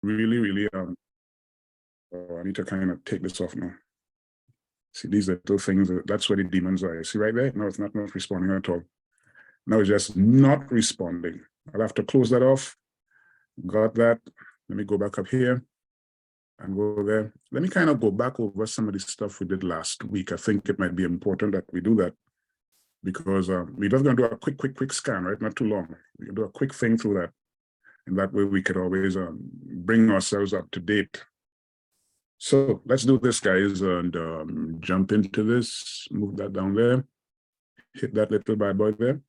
really, I need to kind of take this off now. See these little things, that's where the demons are. See right there? No, it's not responding at all. Now it's just not responding. I'll have to close that off. Got that. Let me go back up here and go there. Let me kind of go back over some of the stuff we did last week. I think it might be important that we do that because we're just going to do a quick scan, right? Not too long. We can do a quick thing through that. And that way we could always bring ourselves up to date. So let's do this, guys, and jump into this. Move that down there. Hit that little bad boy there.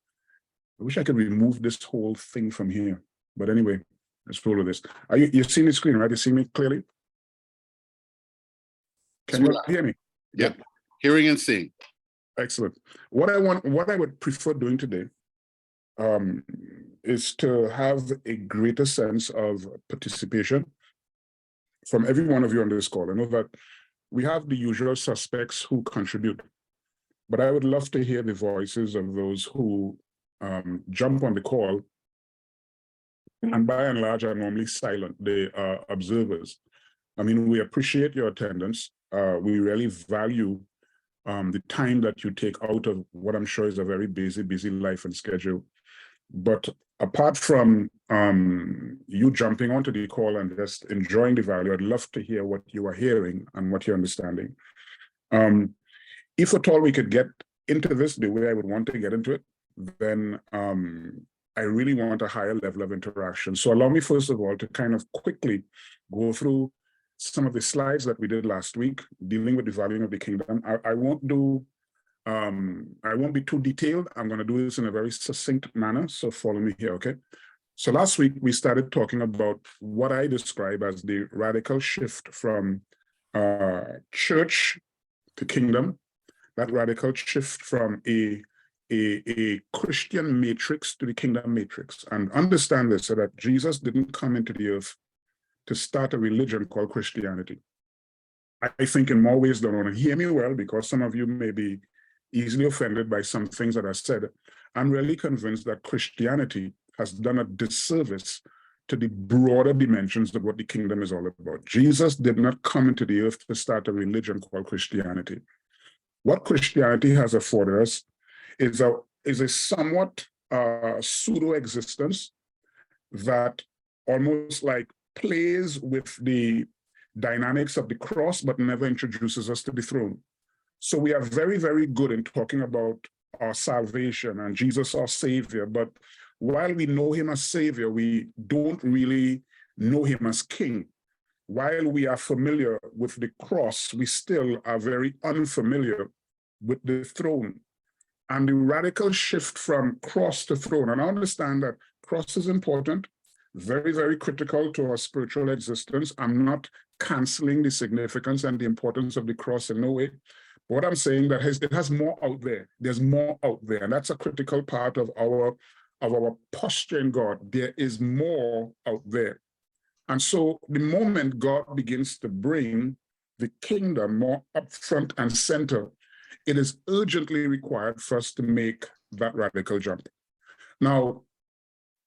I wish I could remove this whole thing from here. But anyway, let's follow this. Are you seeing the screen, right? You see me clearly? Can you hear me? Yeah, hearing and seeing. Excellent. What I would prefer doing today is to have a greater sense of participation from every one of you on this call. I know that we have the usual suspects who contribute, but I would love to hear the voices of those who jump on the call, and by and large are normally silent. They are observers. I mean, we appreciate your attendance. We really value the time that you take out of what I'm sure is a very busy life and schedule. But apart from you jumping onto the call and just enjoying the value, I'd love to hear what you are hearing and what you're understanding. If at all we could get into this the way I would want to get into it, then I really want a higher level of interaction. So allow me, first of all, to kind of quickly go through some of the slides that we did last week, dealing with the valuing of the kingdom. I won't be too detailed. I'm going to do this in a very succinct manner. So follow me here, okay? So last week, we started talking about what I describe as the radical shift from church to kingdom, that radical shift from a Christian matrix to the kingdom matrix. And understand this, so that Jesus didn't come into the earth to start a religion called Christianity. I think in more ways than one. Hear me well, because some of you may be easily offended by some things that I said. I'm really convinced that Christianity has done a disservice to the broader dimensions of what the kingdom is all about. Jesus did not come into the earth to start a religion called Christianity. What Christianity has afforded us is a somewhat pseudo-existence that almost like plays with the dynamics of the cross, but never introduces us to the throne. So we are very, very good in talking about our salvation and Jesus our Savior, but while we know him as Savior, we don't really know him as King. While we are familiar with the cross, we still are very unfamiliar with the throne. And the radical shift from cross to throne, and I understand that cross is important, very, very critical to our spiritual existence. I'm not canceling the significance and the importance of the cross in no way. But what I'm saying that it has more out there. There's more out there, and that's a critical part of our posture in God. There is more out there. And so the moment God begins to bring the kingdom more upfront and center, it is urgently required for us to make that radical jump. Now,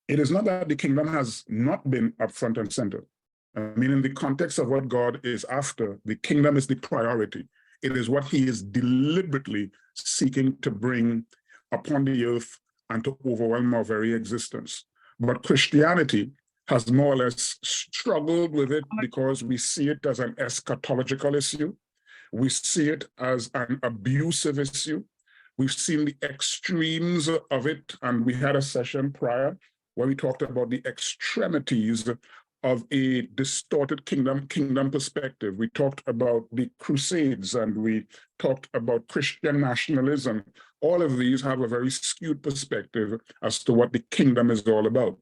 it is not that the kingdom has not been upfront and center. I mean, in the context of what God is after, the kingdom is the priority. It is what he is deliberately seeking to bring upon the earth and to overwhelm our very existence. But Christianity has more or less struggled with it because we see it as an eschatological issue. We see it as an abusive issue. We've seen the extremes of it, and we had a session prior where we talked about the extremities of a distorted kingdom perspective. We talked about the Crusades, and we talked about Christian nationalism. All of these have a very skewed perspective as to what the kingdom is all about.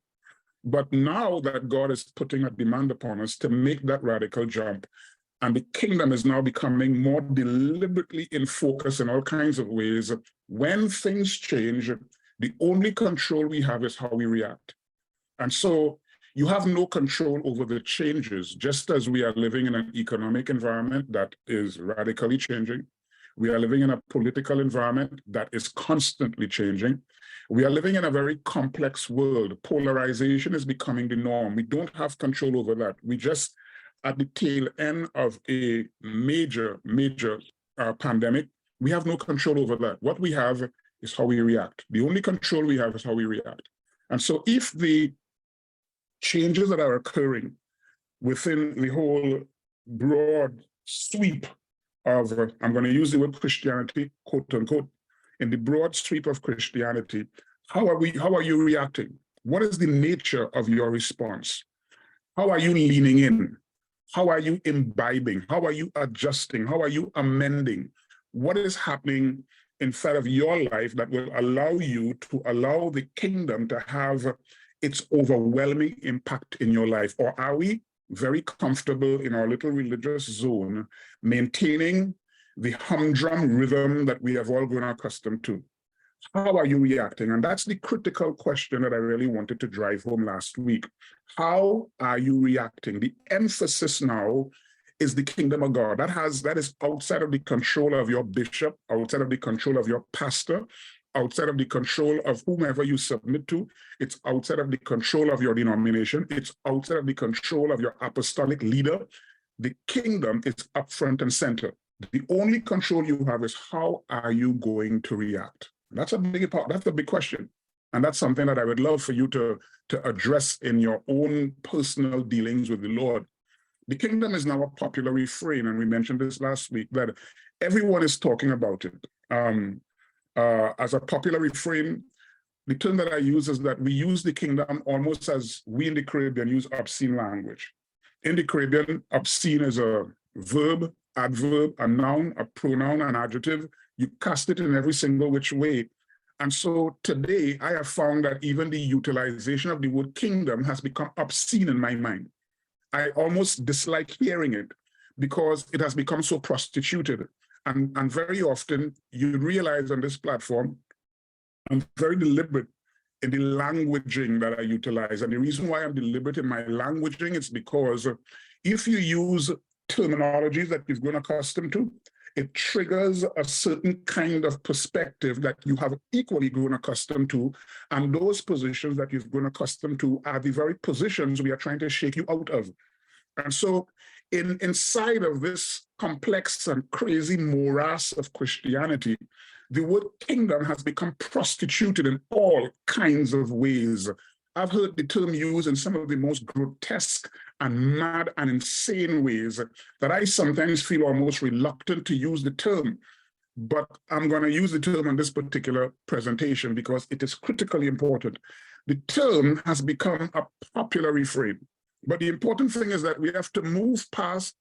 But now that God is putting a demand upon us to make that radical jump, and the kingdom is now becoming more deliberately in focus in all kinds of ways, when things change, the only control we have is how we react. And so you have no control over the changes, just as we are living in an economic environment that is radically changing. We are living in a political environment that is constantly changing. We are living in a very complex world. Polarization is becoming the norm. We don't have control over that. We just at the tail end of a major pandemic. We have no control over that. What we have is how we react. The only control we have is how we react. And so if the changes that are occurring within the whole broad sweep of, I'm going to use the word Christianity, quote unquote, in the broad sweep of Christianity, how are you reacting? What is the nature of your response? How are you leaning in? How are you imbibing? How are you adjusting? How are you amending? What is happening inside of your life that will allow you to allow the kingdom to have its overwhelming impact in your life? Or are we very comfortable in our little religious zone, maintaining the humdrum rhythm that we have all grown accustomed to? How are you reacting? And that's the critical question that I really wanted to drive home last week. How are you reacting? The emphasis now is the kingdom of God. That is outside of the control of your bishop, outside of the control of your pastor, outside of the control of whomever you submit to. It's outside of the control of your denomination. It's outside of the control of your apostolic leader. The kingdom is up front and center. The only control you have is how are you going to react? That's a big part. That's a big question. And that's something that I would love for you to address in your own personal dealings with the Lord. The kingdom is now a popular refrain, and we mentioned this last week, that everyone is talking about it. As a popular refrain, the term that I use is that we use the kingdom almost as we in the Caribbean use obscene language. In the Caribbean, obscene is a verb, adverb, a noun, a pronoun, an adjective. You cast it in every single which way. And so today, I have found that even the utilization of the word kingdom has become obscene in my mind. I almost dislike hearing it because it has become so prostituted. And very often, you realize on this platform, I'm very deliberate in the languaging that I utilize. And the reason why I'm deliberate in my languaging is because if you use terminologies that you've grown accustomed to, it triggers a certain kind of perspective that you have equally grown accustomed to. And those positions that you've grown accustomed to are the very positions we are trying to shake you out of. And so inside of this complex and crazy morass of Christianity, the word kingdom has become prostituted in all kinds of ways. I've heard the term used in some of the most grotesque and mad and insane ways that I sometimes feel almost reluctant to use the term. But I'm going to use the term on this particular presentation because it is critically important. The term has become a popular refrain. But the important thing is that we have to move past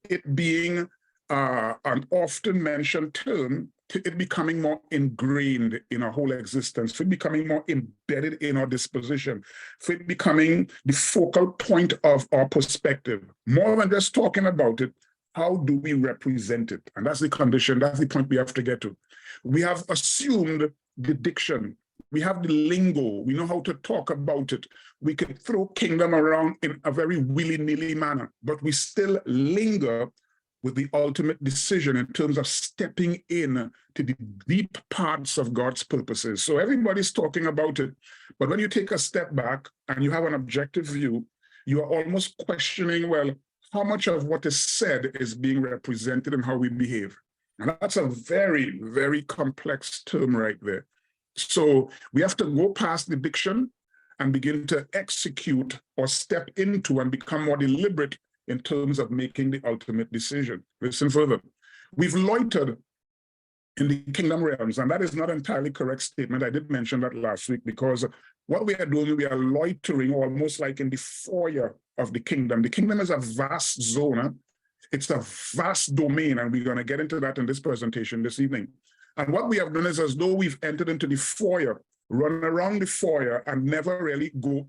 it being an often mentioned term to it becoming more ingrained in our whole existence, for it becoming more embedded in our disposition, for it becoming the focal point of our perspective. More than just talking about it, how do we represent it? And that's the condition, that's the point we have to get to. We have assumed the diction. We have the lingo. We know how to talk about it. We can throw kingdom around in a very willy-nilly manner, but we still linger with the ultimate decision in terms of stepping in to the deep parts of God's purposes. So everybody's talking about it, but when you take a step back and you have an objective view, you are almost questioning, well, how much of what is said is being represented and how we behave? And that's a very, very complex term right there. So we have to go past the diction and begin to execute or step into and become more deliberate in terms of making the ultimate decision. Listen further. We've loitered in the kingdom realms, and that is not an entirely correct statement. I did mention that last week because what we are doing, we are loitering almost like in the foyer of the kingdom. The kingdom is a vast zone. It's a vast domain, and we're going to get into that in this presentation this evening. And what we have done is as though we've entered into the foyer, run around the foyer and never really go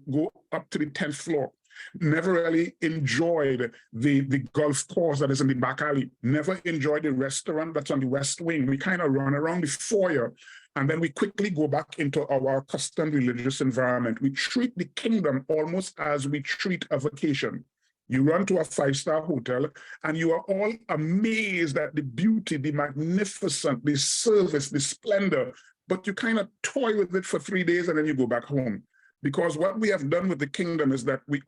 up to the 10th floor. Never really enjoyed the golf course that is in the back alley. Never enjoyed the restaurant that's on the west wing. We kind of run around the foyer and then we quickly go back into our accustomed religious environment. We treat the kingdom almost as we treat a vacation. You run to a 5-star hotel and you are all amazed at the beauty, the magnificence, the service, the splendor. but you kind of toy with it for 3 days and then you go back home. Because what we have done with the kingdom is that we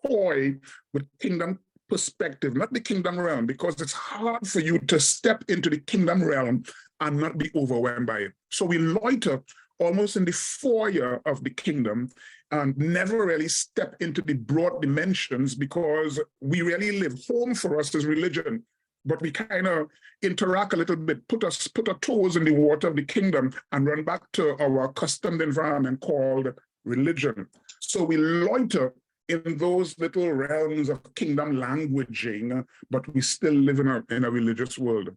toy with kingdom perspective, not the kingdom realm, because it's hard for you to step into the kingdom realm and not be overwhelmed by it. So we loiter almost in the foyer of the kingdom and never really step into the broad dimensions, because we really live. Home for us is religion, but we kind of interact a little bit, put our toes in the water of the kingdom and run back to our accustomed environment called religion. So we loiter in those little realms of kingdom languaging, but we still live in a religious world.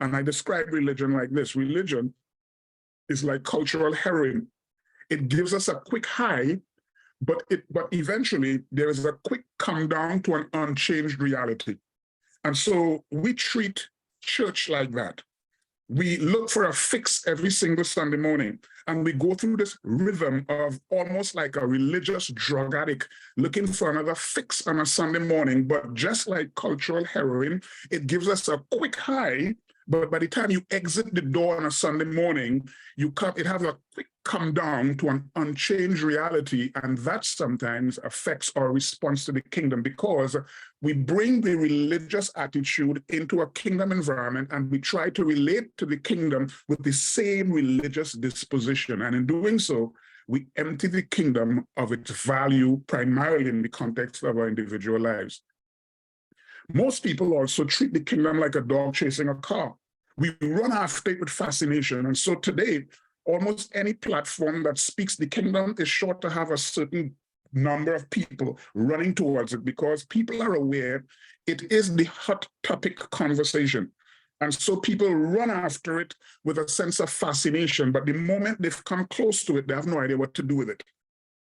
And I describe religion like this. Religion is like cultural heroin. It gives us a quick high, but eventually there is a quick come down to an unchanged reality. And so we treat church like that. We look for a fix every single Sunday morning, and we go through this rhythm of almost like a religious drug addict looking for another fix on a Sunday morning. But just like cultural heroin, it gives us a quick high, but by the time you exit the door on a Sunday morning, it has a quick come down to an unchanged reality, and that sometimes affects our response to the kingdom, because we bring the religious attitude into a kingdom environment and we try to relate to the kingdom with the same religious disposition. And in doing so, we empty the kingdom of its value, primarily in the context of our individual lives. Most people also treat the kingdom like a dog chasing a car. We run after it with fascination. And so today, almost any platform that speaks the kingdom is sure to have a certain number of people running towards it, because people are aware it is the hot topic conversation. And so people run after it with a sense of fascination, but the moment they've come close to it, they have no idea what to do with it.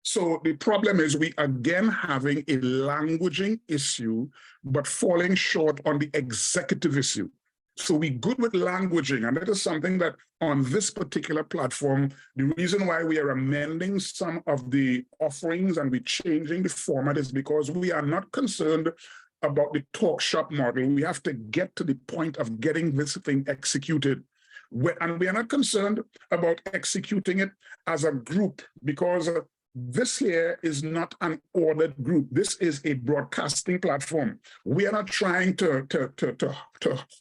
So the problem is we again having a languaging issue, but falling short on the executive issue. So we good with languaging, and that is something that on this particular platform, the reason why we are amending some of the offerings and we're changing the format is because we are not concerned about the talk shop model. We have to get to the point of getting this thing executed. And we are not concerned about executing it as a group, because this here is not an ordered group. This is a broadcasting platform. We are not trying to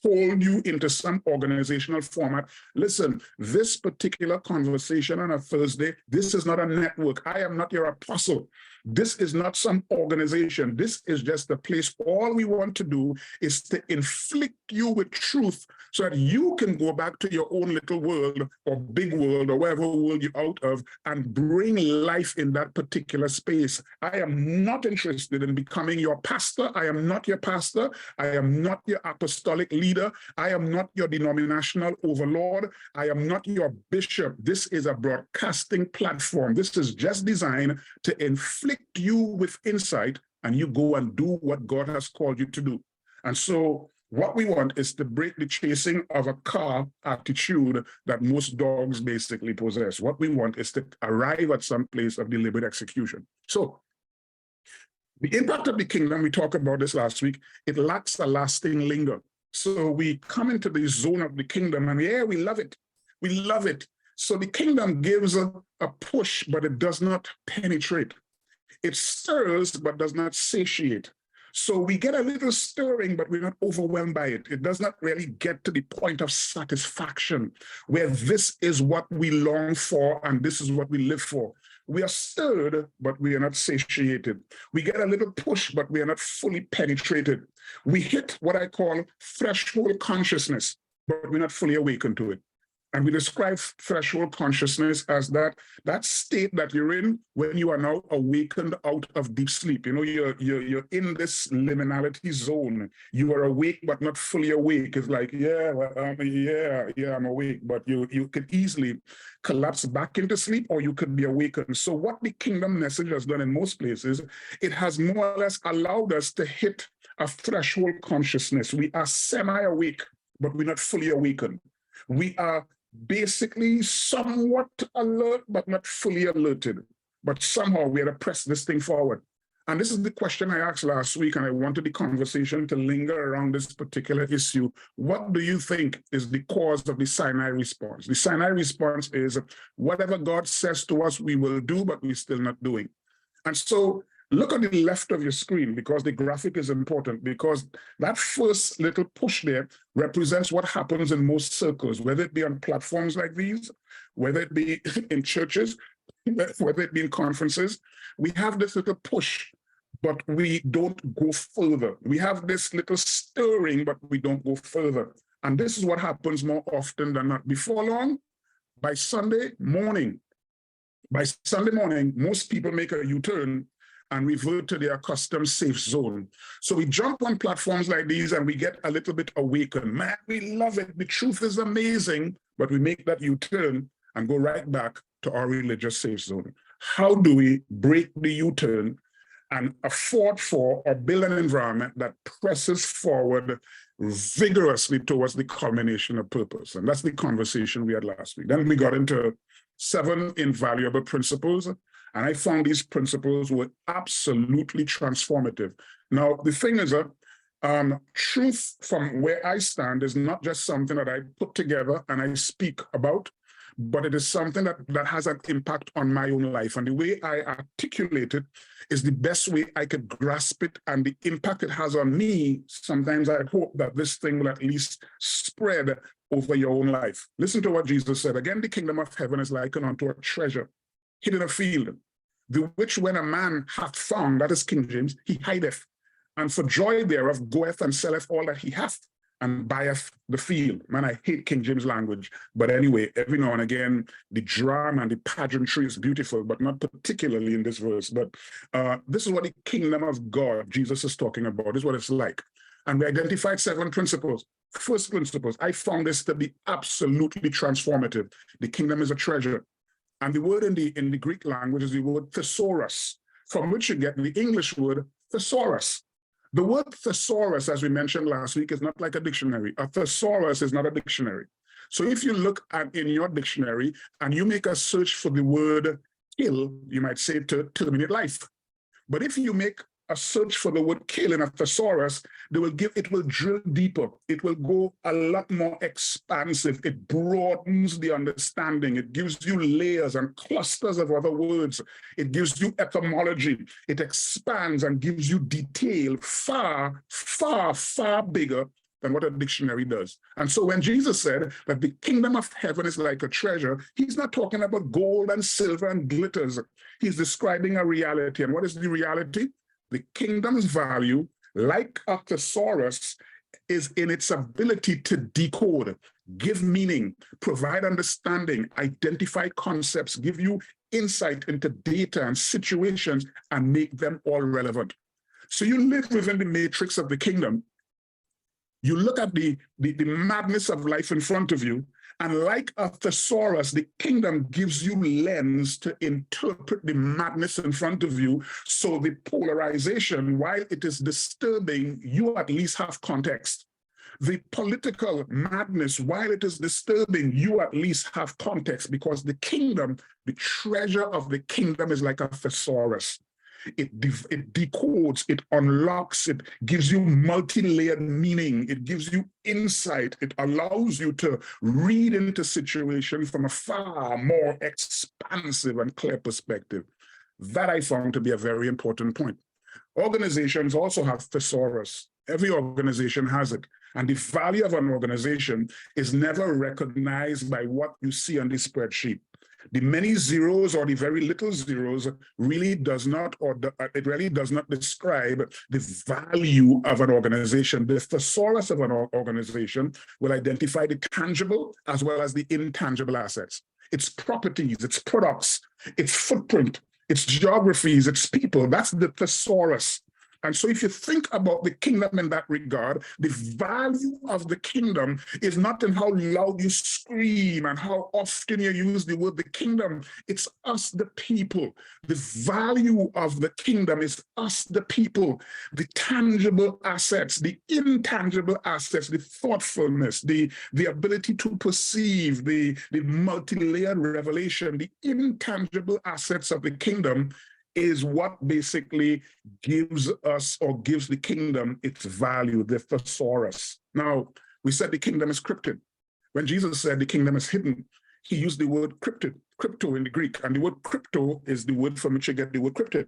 hold you into some organizational format. Listen, this particular conversation on a Thursday, this is not a network. I am not your apostle. This is not some organization. This is just a place. All we want to do is to inflict you with truth so that you can go back to your own little world or big world or whatever world you're out of and bring life in that particular space. I am not interested in becoming your pastor. I am not your pastor. I am not your apostolic leader. I am not your denominational overlord. I am not your bishop. This is a broadcasting platform. This is just designed to inflict you with insight, and you go and do what God has called you to do. And so what we want is to break the chasing of a car attitude that most dogs basically possess. What we want is to arrive at some place of deliberate execution. So the impact of the kingdom, we talked about this last week, it lacks a lasting linger. So we come into the zone of the kingdom and we love it. We love it. So the kingdom gives a push, but it does not penetrate. It stirs, but does not satiate. So we get a little stirring, but we're not overwhelmed by it. It does not really get to the point of satisfaction, where this is what we long for and this is what we live for. We are stirred, but we are not satiated. We get a little push, but we are not fully penetrated. We hit what I call threshold consciousness, but we're not fully awakened to it. And we describe threshold consciousness as that state that you're in when you are now awakened out of deep sleep. You know, you're in this liminality zone. You are awake, but not fully awake. It's like, I'm awake, but you could easily collapse back into sleep, or you could be awakened. So what the kingdom message has done in most places, it has more or less allowed us to hit a threshold consciousness. We are semi-awake, but we're not fully awakened. We are basically somewhat alert, but not fully alerted. But somehow we had to press this thing forward. And this is the question I asked last week, and I wanted the conversation to linger around this particular issue. What do you think is the cause of the Sinai response? The Sinai response is whatever God says to us, we will do, but we're still not doing. And so look at the left of your screen, because the graphic is important, because that first little push there represents what happens in most circles, whether it be on platforms like these, whether it be in churches, whether it be in conferences. We have this little push, but we don't go further. We have this little stirring, but we don't go further. And this is what happens more often than not. Before long, by Sunday morning, most people make a U-turn and revert to their accustomed safe zone. So we jump on platforms like these and we get a little bit awakened. Man, we love it. The truth is amazing, but we make that U-turn and go right back to our religious safe zone. How do we break the U-turn and afford for or build an environment that presses forward vigorously towards the culmination of purpose? And that's the conversation we had last week. Then we got into 7 invaluable principles, and I found these principles were absolutely transformative. Now, the thing is, truth from where I stand is not just something that I put together and I speak about, but it is something that has an impact on my own life. And the way I articulate it is the best way I could grasp it, and the impact it has on me. Sometimes I hope that this thing will at least spread over your own life. Listen to what Jesus said. Again, the kingdom of heaven is likened unto a treasure hid in a field, the which when a man hath found, that is King James, he hideth, and for joy thereof goeth and selleth all that he hath, and buyeth the field. Man, I hate King James language, but anyway, every now and again, the drama and the pageantry is beautiful, but not particularly in this verse. But this is what the kingdom of God, Jesus is talking about. This is what it's like. And we identified 7 principles. First principles, I found this to be absolutely transformative. The kingdom is a treasure. And the word in the Greek language is the word thesaurus, from which you get the English word thesaurus. The word thesaurus, as we mentioned last week, is not like a dictionary. A thesaurus is not a dictionary. So if you look in your dictionary and you make a search for the word kill, you might say to terminate life. But if you make a search for the word kill in a thesaurus, it will drill deeper. It will go a lot more expansive. It broadens the understanding. It gives you layers and clusters of other words. It gives you etymology. It expands and gives you detail far, far, far bigger than what a dictionary does. And so when Jesus said that the kingdom of heaven is like a treasure, he's not talking about gold and silver and glitters. He's describing a reality. And what is the reality? The kingdom's value, like a thesaurus, is in its ability to decode, give meaning, provide understanding, identify concepts, give you insight into data and situations, and make them all relevant. So you live within the matrix of the kingdom. You look at the madness of life in front of you, and like a thesaurus, the kingdom gives you lens to interpret the madness in front of you. So the polarization, while it is disturbing, you at least have context. The political madness, while it is disturbing, you at least have context, because the kingdom, the treasure of the kingdom is like a thesaurus. It decodes, it unlocks, it gives you multi-layered meaning, it gives you insight, it allows you to read into situations from a far more expansive and clear perspective. That I found to be a very important point. Organizations also have thesaurus. Every organization has it. And the value of an organization is never recognized by what you see on the spreadsheet. The many zeros or the very little zeros really does not, it really does not describe the value of an organization. The thesaurus of an organization will identify the tangible as well as the intangible assets, its properties, its products, its footprint, its geographies, its people. That's the thesaurus. And so if you think about the kingdom in that regard, the value of the kingdom is not in how loud you scream and how often you use the word the kingdom. It's us, the people. The value of the kingdom is us, the people. The tangible assets, the intangible assets, the thoughtfulness, the ability to perceive, the multi-layered revelation, the intangible assets of the kingdom is what basically gives us or gives the kingdom its value, the thesaurus. Now, we said the kingdom is cryptid. When Jesus said the kingdom is hidden, he used the word cryptid, crypto in the Greek, and the word crypto is the word from which you get the word cryptid.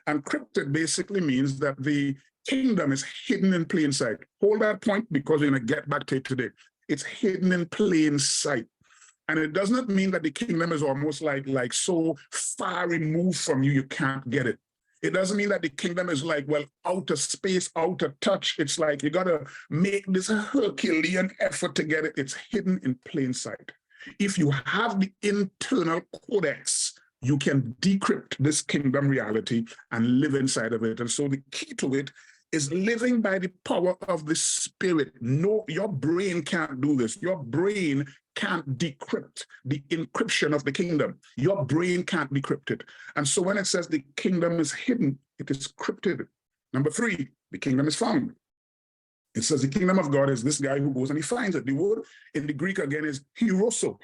And cryptid basically means that the kingdom is hidden in plain sight. Hold that point because we're going to get back to it today. It's hidden in plain sight. And it does not mean that the kingdom is almost like so far removed from you, you can't get it. It doesn't mean that the kingdom is like, well, out of space, out of touch. It's like you got to make this Herculean effort to get it. It's hidden in plain sight. If you have the internal codex, you can decrypt this kingdom reality and live inside of it. And so the key to it is living by the power of the Spirit. No, your brain can't do this. Your brain can't decrypt the encryption of the kingdom. Your brain can't decrypt it. And so when it says the kingdom is hidden, it is cryptid. Number 3, the kingdom is found. It says the kingdom of God is this guy who goes and he finds it. The word in the Greek again is hieroso.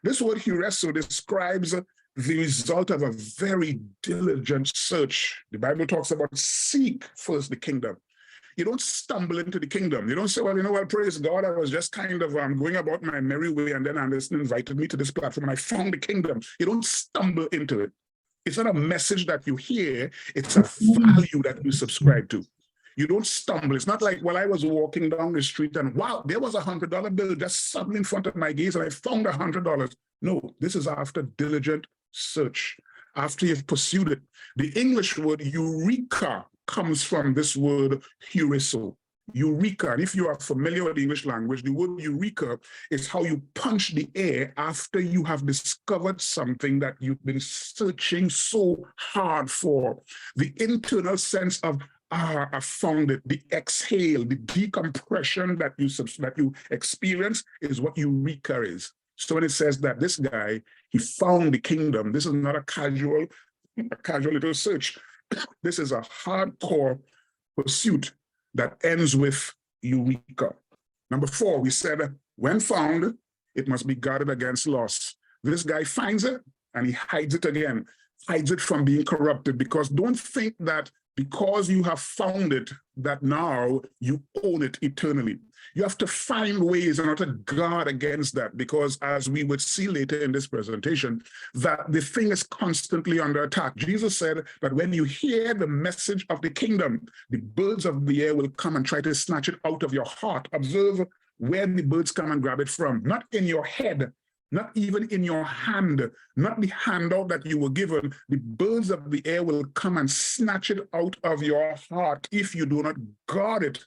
This word hieroso describes the result of a very diligent search. The Bible talks about seek first the kingdom. You don't stumble into the kingdom. You don't say, well, you know what, praise God, I was just kind of going about my merry way, and then Anderson invited me to this platform and I found the kingdom. You don't stumble into it. It's not a message that you hear, it's a value that you subscribe to. You don't stumble. It's not like, well, I was walking down the street and wow, there was $100 bill just suddenly in front of my gaze and I found $100. No, this is after diligent search, after you've pursued it. The English word eureka comes from this word heureso. Eureka, and if you are familiar with the English language, the word eureka is how you punch the air after you have discovered something that you've been searching so hard for. The internal sense of, I found it, the exhale, the decompression that you experience is what eureka is. So when it says that this guy, he found the kingdom, this is not a casual little search. This is a hardcore pursuit that ends with eureka. Number 4, we said, when found, it must be guarded against loss. This guy finds it and he hides it again, hides it from being corrupted, because don't think that because you have found it, that now you own it eternally. You have to find ways in order to guard against that, because as we would see later in this presentation, that the thing is constantly under attack. Jesus said that when you hear the message of the kingdom, the birds of the air will come and try to snatch it out of your heart. Observe where the birds come and grab it from, not in your head, not even in your hand, not the handout that you were given. The birds of the air will come and snatch it out of your heart if you do not guard it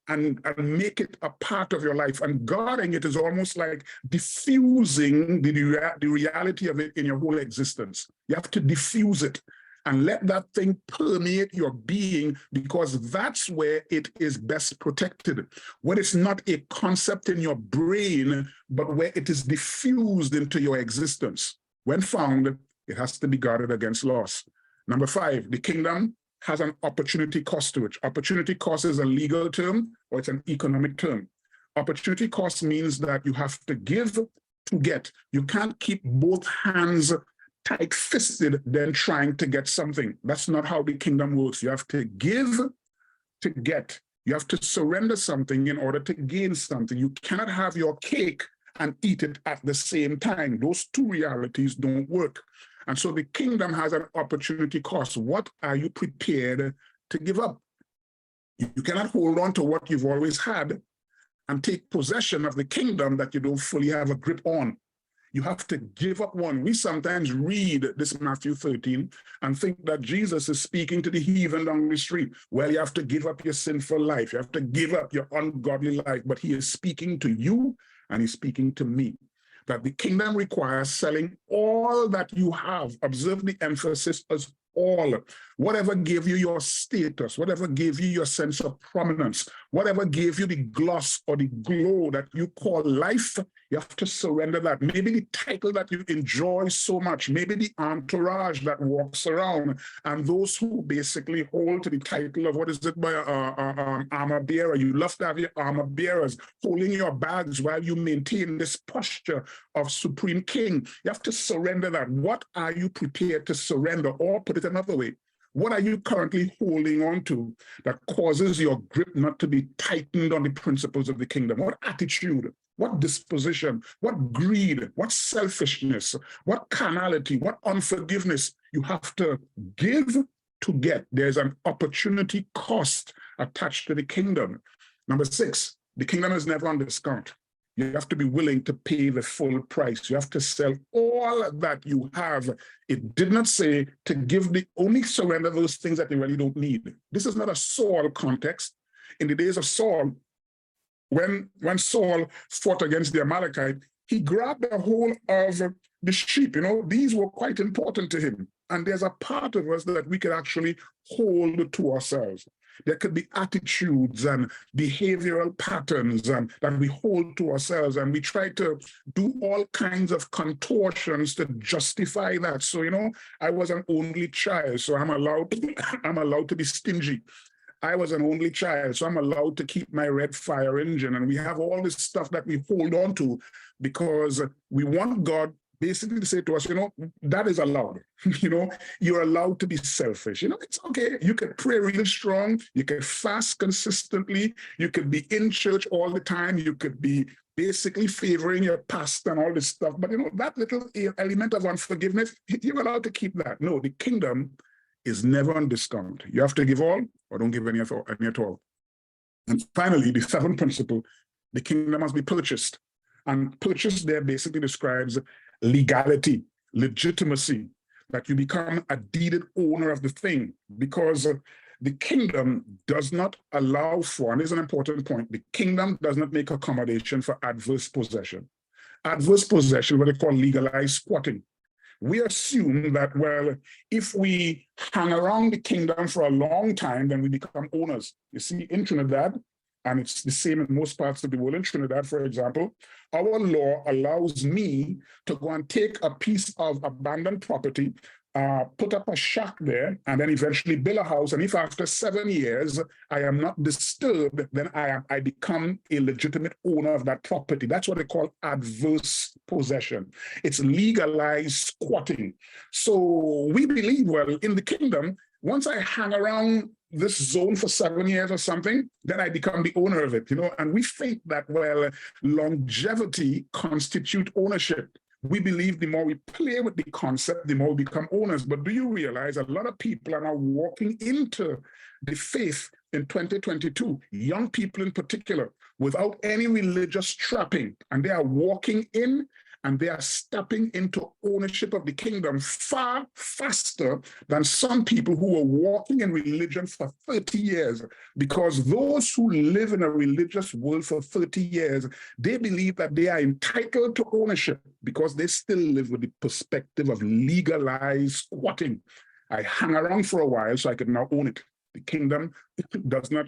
and make it a part of your life. And guarding it is almost like diffusing the reality of it in your whole existence. You have to diffuse it and let that thing permeate your being, because that's where it is best protected. When it's not a concept in your brain, but where it is diffused into your existence. When found, it has to be guarded against loss. Number 5, the kingdom has an opportunity cost to it. Opportunity cost is a legal term or it's an economic term. Opportunity cost means that you have to give to get. You can't keep both hands tight-fisted then trying to get something. That's not how the kingdom works. You have to give to get. You have to surrender something in order to gain something. You cannot have your cake and eat it at the same time. Those two realities don't work. And so the kingdom has an opportunity cost. What are you prepared to give up? You cannot hold on to what you've always had and take possession of the kingdom that you don't fully have a grip on. You have to give up one. We sometimes read this Matthew 13 and think that Jesus is speaking to the heathen down the street. Well, you have to give up your sinful life. You have to give up your ungodly life. But he is speaking to you and he's speaking to me. That the kingdom requires selling all that you have. Observe the emphasis as all. Whatever gave you your status, whatever gave you your sense of prominence, whatever gave you the gloss or the glow that you call life, you have to surrender that. Maybe the title that you enjoy so much, maybe the entourage that walks around, and those who basically hold to the title of, what is it, by armor bearer. You love to have your armor bearers holding your bags while you maintain this posture of supreme king. You have to surrender that. What are you prepared to surrender or put it another way. What are you currently holding on to that causes your grip not to be tightened on the principles of the kingdom? What attitude, what disposition, what greed, what selfishness, what carnality, what unforgiveness you have to give to get? There's an opportunity cost attached to the kingdom. Number 6, the kingdom is never on discount. You have to be willing to pay the full price. You have to sell all that you have. It did not say to give only surrender those things that you really don't need. This is not a Saul context. In the days of Saul, when Saul fought against the Amalekite, he grabbed the whole of the sheep. These were quite important to him. And there's a part of us that we could actually hold to ourselves. There could be attitudes and behavioral patterns that we hold to ourselves, and we try to do all kinds of contortions to justify that. So, I was an only child, so I'm allowed to be stingy. I was an only child, so I'm allowed to keep my red fire engine. And we have all this stuff that we hold on to because we want God basically to say to us, that is allowed. You're allowed to be selfish. It's okay. You could pray really strong. You could fast consistently. You could be in church all the time. You could be basically favoring your pastor and all this stuff. But, that little element of unforgiveness, you're allowed to keep that. No, the kingdom is never on discount. You have to give all or don't give any at all. And finally, the 7th principle, the kingdom must be purchased. And purchase there basically describes legality, legitimacy, that you become a deeded owner of the thing, because the kingdom does not allow for, and this is an important point, the kingdom does not make accommodation for adverse possession. Adverse possession, what they call legalized squatting. We assume that, well, if we hang around the kingdom for a long time, then we become owners. You see, in Trinidad, and it's the same in most parts of the world. In Trinidad, for example, our law allows me to go and take a piece of abandoned property, put up a shack there, and then eventually build a house. And if after 7 years I am not disturbed, then I become a legitimate owner of that property. That's what they call adverse possession. It's legalized squatting. So we believe, well, in the kingdom, once I hang around this zone for 7 years or something, then I become the owner of it, and we think that, well, longevity constitutes ownership. We believe the more we play with the concept, the more we become owners. But do you realize a lot of people are now walking into the faith in 2022, young people in particular, without any religious trapping, and they are walking in and they are stepping into ownership of the kingdom far faster than some people who were walking in religion for 30 years. Because those who live in a religious world for 30 years, they believe that they are entitled to ownership because they still live with the perspective of legalized squatting. I hang around for a while so I can now own it. The kingdom does not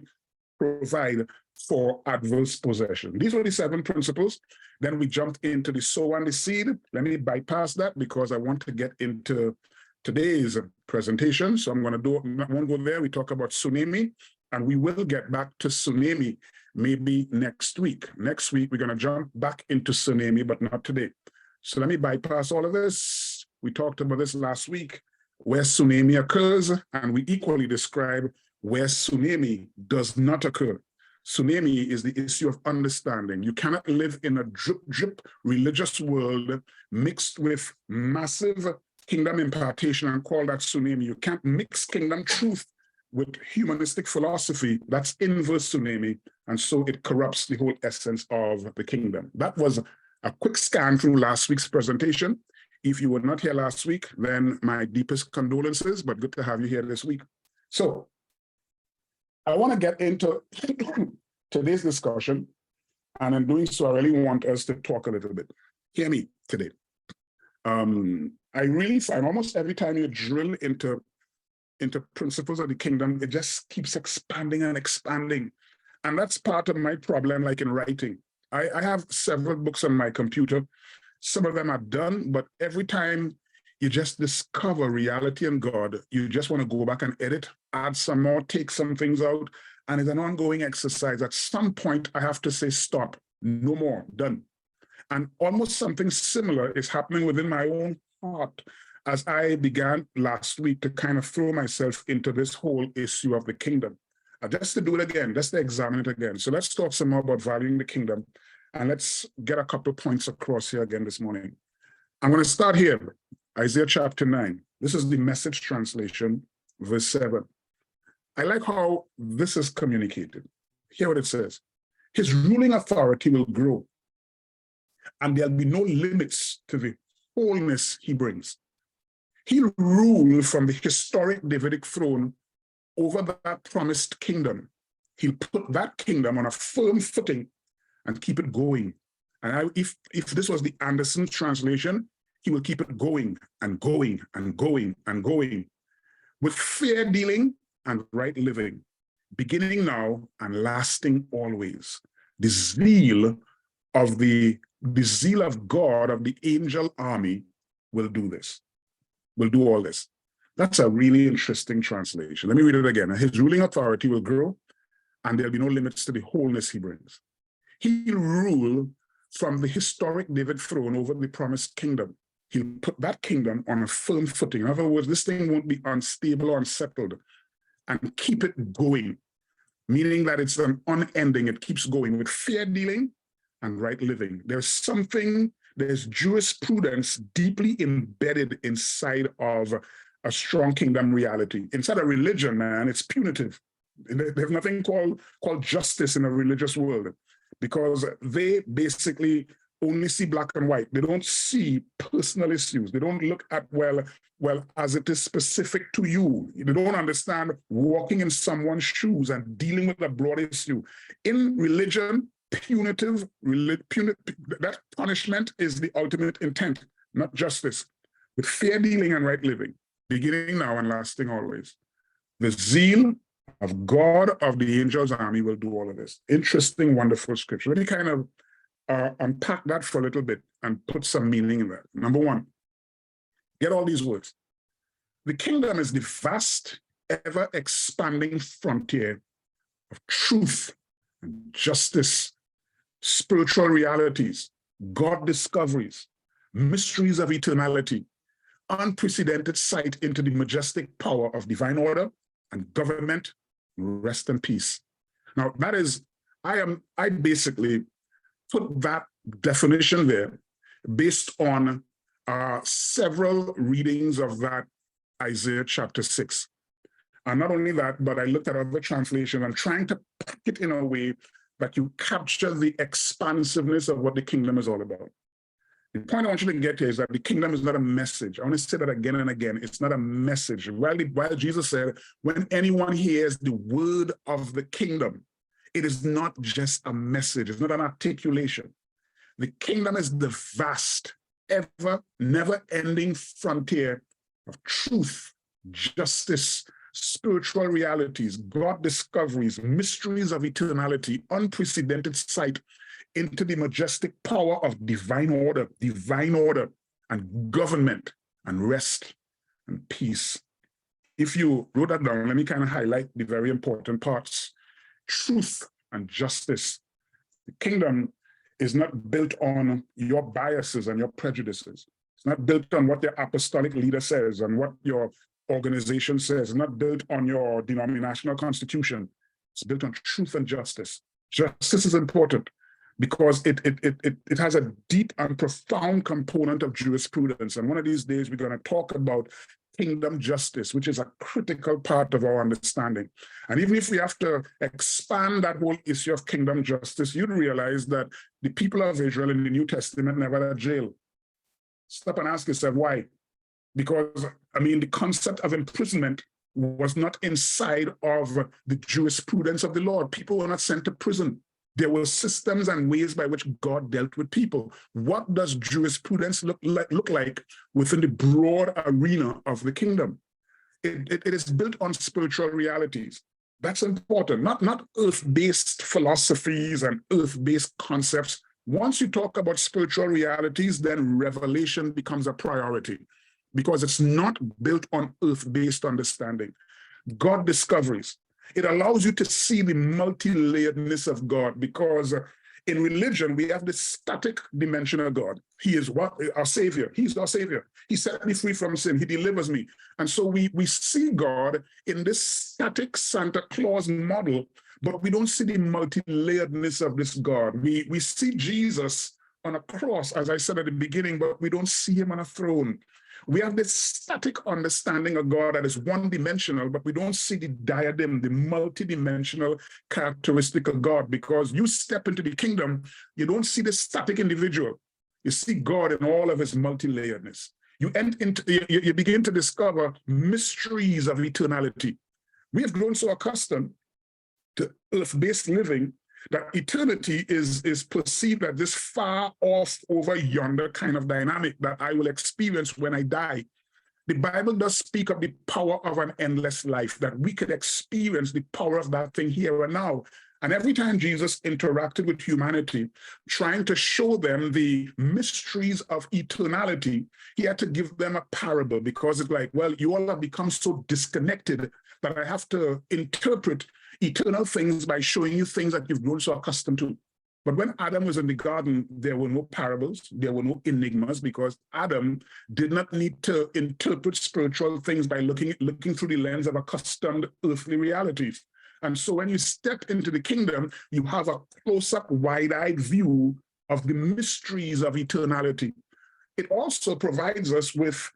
provide for adverse possession. These were the 7 principles. Then we jumped into the sower and the seed. Let me bypass that because I want to get into today's presentation. So I won't go there. We talk about tsunami, and we will get back to tsunami maybe next week. Next week, we're going to jump back into tsunami, but not today. So let me bypass all of this. We talked about this last week, where tsunami occurs, and we equally describe where tsunami does not occur. Tsunami is the issue of understanding. You cannot live in a drip religious world mixed with massive kingdom impartation and call that tsunami. You can't mix kingdom truth with humanistic philosophy. That's inverse tsunami. And so it corrupts the whole essence of the kingdom. That was a quick scan through last week's presentation. If you were not here last week, then my deepest condolences, but good to have you here this week. So I want to get into today's discussion, and in doing so, I really want us to talk a little bit. Hear me today. I really find almost every time you drill into principles of the kingdom, it just keeps expanding and expanding. And that's part of my problem, like in writing. I have several books on my computer. Some of them are done, but every time you just discover reality and God, you just want to go back and edit, add some more, take some things out. And it's an ongoing exercise. At some point, I have to say, stop, no more, done. And almost something similar is happening within my own heart. as I began last week to kind of throw myself into this whole issue of the kingdom. Just to do it again, just to examine it again. So let's talk some more about valuing the kingdom, and let's get a couple of points across here again this morning. I'm going to start here, Isaiah chapter 9. This is the Message translation, verse 7. I like how this is communicated. Hear what it says. His ruling authority will grow, and there'll be no limits to the wholeness he brings. He'll rule from the historic Davidic throne over that promised kingdom. He'll put that kingdom on a firm footing and keep it going. And if this was the Anderson translation, he will keep it going and going and going and going with fair dealing and right living, beginning now and lasting always. The zeal of God, of the angel army, will do this, will do all this. That's a really interesting translation. Let me read it again. His ruling authority will grow, and there'll be no limits to the wholeness he brings. He'll rule from the historic David throne over the promised kingdom. He'll put that kingdom on a firm footing. In other words, this thing won't be unstable or unsettled, and keep it going, meaning that it's an unending, it keeps going with fair dealing and right living. There's jurisprudence deeply embedded inside of a strong kingdom reality. Inside a religion, man, it's punitive. There's nothing called justice in a religious world, because they basically only see black and white. They don't see personal issues. They don't look at, well, as it is specific to you. They don't understand walking in someone's shoes and dealing with a broad issue. In religion, that punishment is the ultimate intent, not justice, with fair dealing and right living, beginning now and lasting always. The zeal of God of the angels army will do all of this. Interesting, wonderful scripture. Let me kind of unpack that for a little bit and put some meaning in that. Number one, get all these words. The kingdom is the vast, ever expanding frontier of truth and justice, spiritual realities, God discoveries, mysteries of eternality, unprecedented sight into the majestic power of divine order and government, rest and peace. Now, that is, I basically put that definition there based on several readings of that Isaiah chapter 6. And not only that, but I looked at other translations and trying to pack it in a way that you capture the expansiveness of what the kingdom is all about. The point I want you to get here is that the kingdom is not a message. I want to say that again and again. It's not a message. While Jesus said, when anyone hears the word of the kingdom, it is not just a message. It's not an articulation. The kingdom is the vast, ever, never-ending frontier of truth, justice, spiritual realities, God discoveries, mysteries of eternality, unprecedented sight into the majestic power of divine order and government and rest and peace. If you wrote that down, let me kind of highlight the very important parts. Truth and justice. The kingdom is not built on your biases and your prejudices. It's not built on what your apostolic leader says and what your organization says. It's not built on your denominational constitution. It's built on truth and justice. Justice is important because it has a deep and profound component of jurisprudence. And one of these days, we're going to talk about kingdom justice, which is a critical part of our understanding. And even if we have to expand that whole issue of kingdom justice, you'd realize that the people of Israel in the New Testament never had jail. Stop and ask yourself why. Because, the concept of imprisonment was not inside of the jurisprudence of the Lord. People were not sent to prison. There were systems and ways by which God dealt with people. What does jurisprudence look like within the broad arena of the kingdom? It is built on spiritual realities. That's important, not earth-based philosophies and earth-based concepts. Once you talk about spiritual realities, then revelation becomes a priority because it's not built on earth-based understanding. God discoveries. It allows you to see the multi-layeredness of God because In religion, we have this static dimension of God. He is what? Our Savior. He's our Savior. He set me free from sin. He delivers me. And so we see God in this static Santa Claus model, but we don't see the multi-layeredness of this God. We see Jesus on a cross, as I said at the beginning, but we don't see him on a throne. We have this static understanding of God that is one-dimensional, but we don't see the diadem, the multi-dimensional characteristic of God, because you step into the kingdom, you don't see the static individual. You see God in all of his multi-layeredness. You begin to discover mysteries of eternality. We have grown so accustomed to earth-based living that eternity is perceived as this far off over yonder kind of dynamic that I will experience when I die. The Bible does speak of the power of an endless life, that we could experience the power of that thing here and now. And every time Jesus interacted with humanity, trying to show them the mysteries of eternality, he had to give them a parable, because it's like, well, you all have become so disconnected that I have to interpret eternal things by showing you things that you've grown so accustomed to. But when Adam was in the garden, there were no parables, there were no enigmas, because Adam did not need to interpret spiritual things by looking through the lens of accustomed earthly realities. And so when you step into the kingdom, you have a close-up, wide-eyed view of the mysteries of eternality. It also provides us with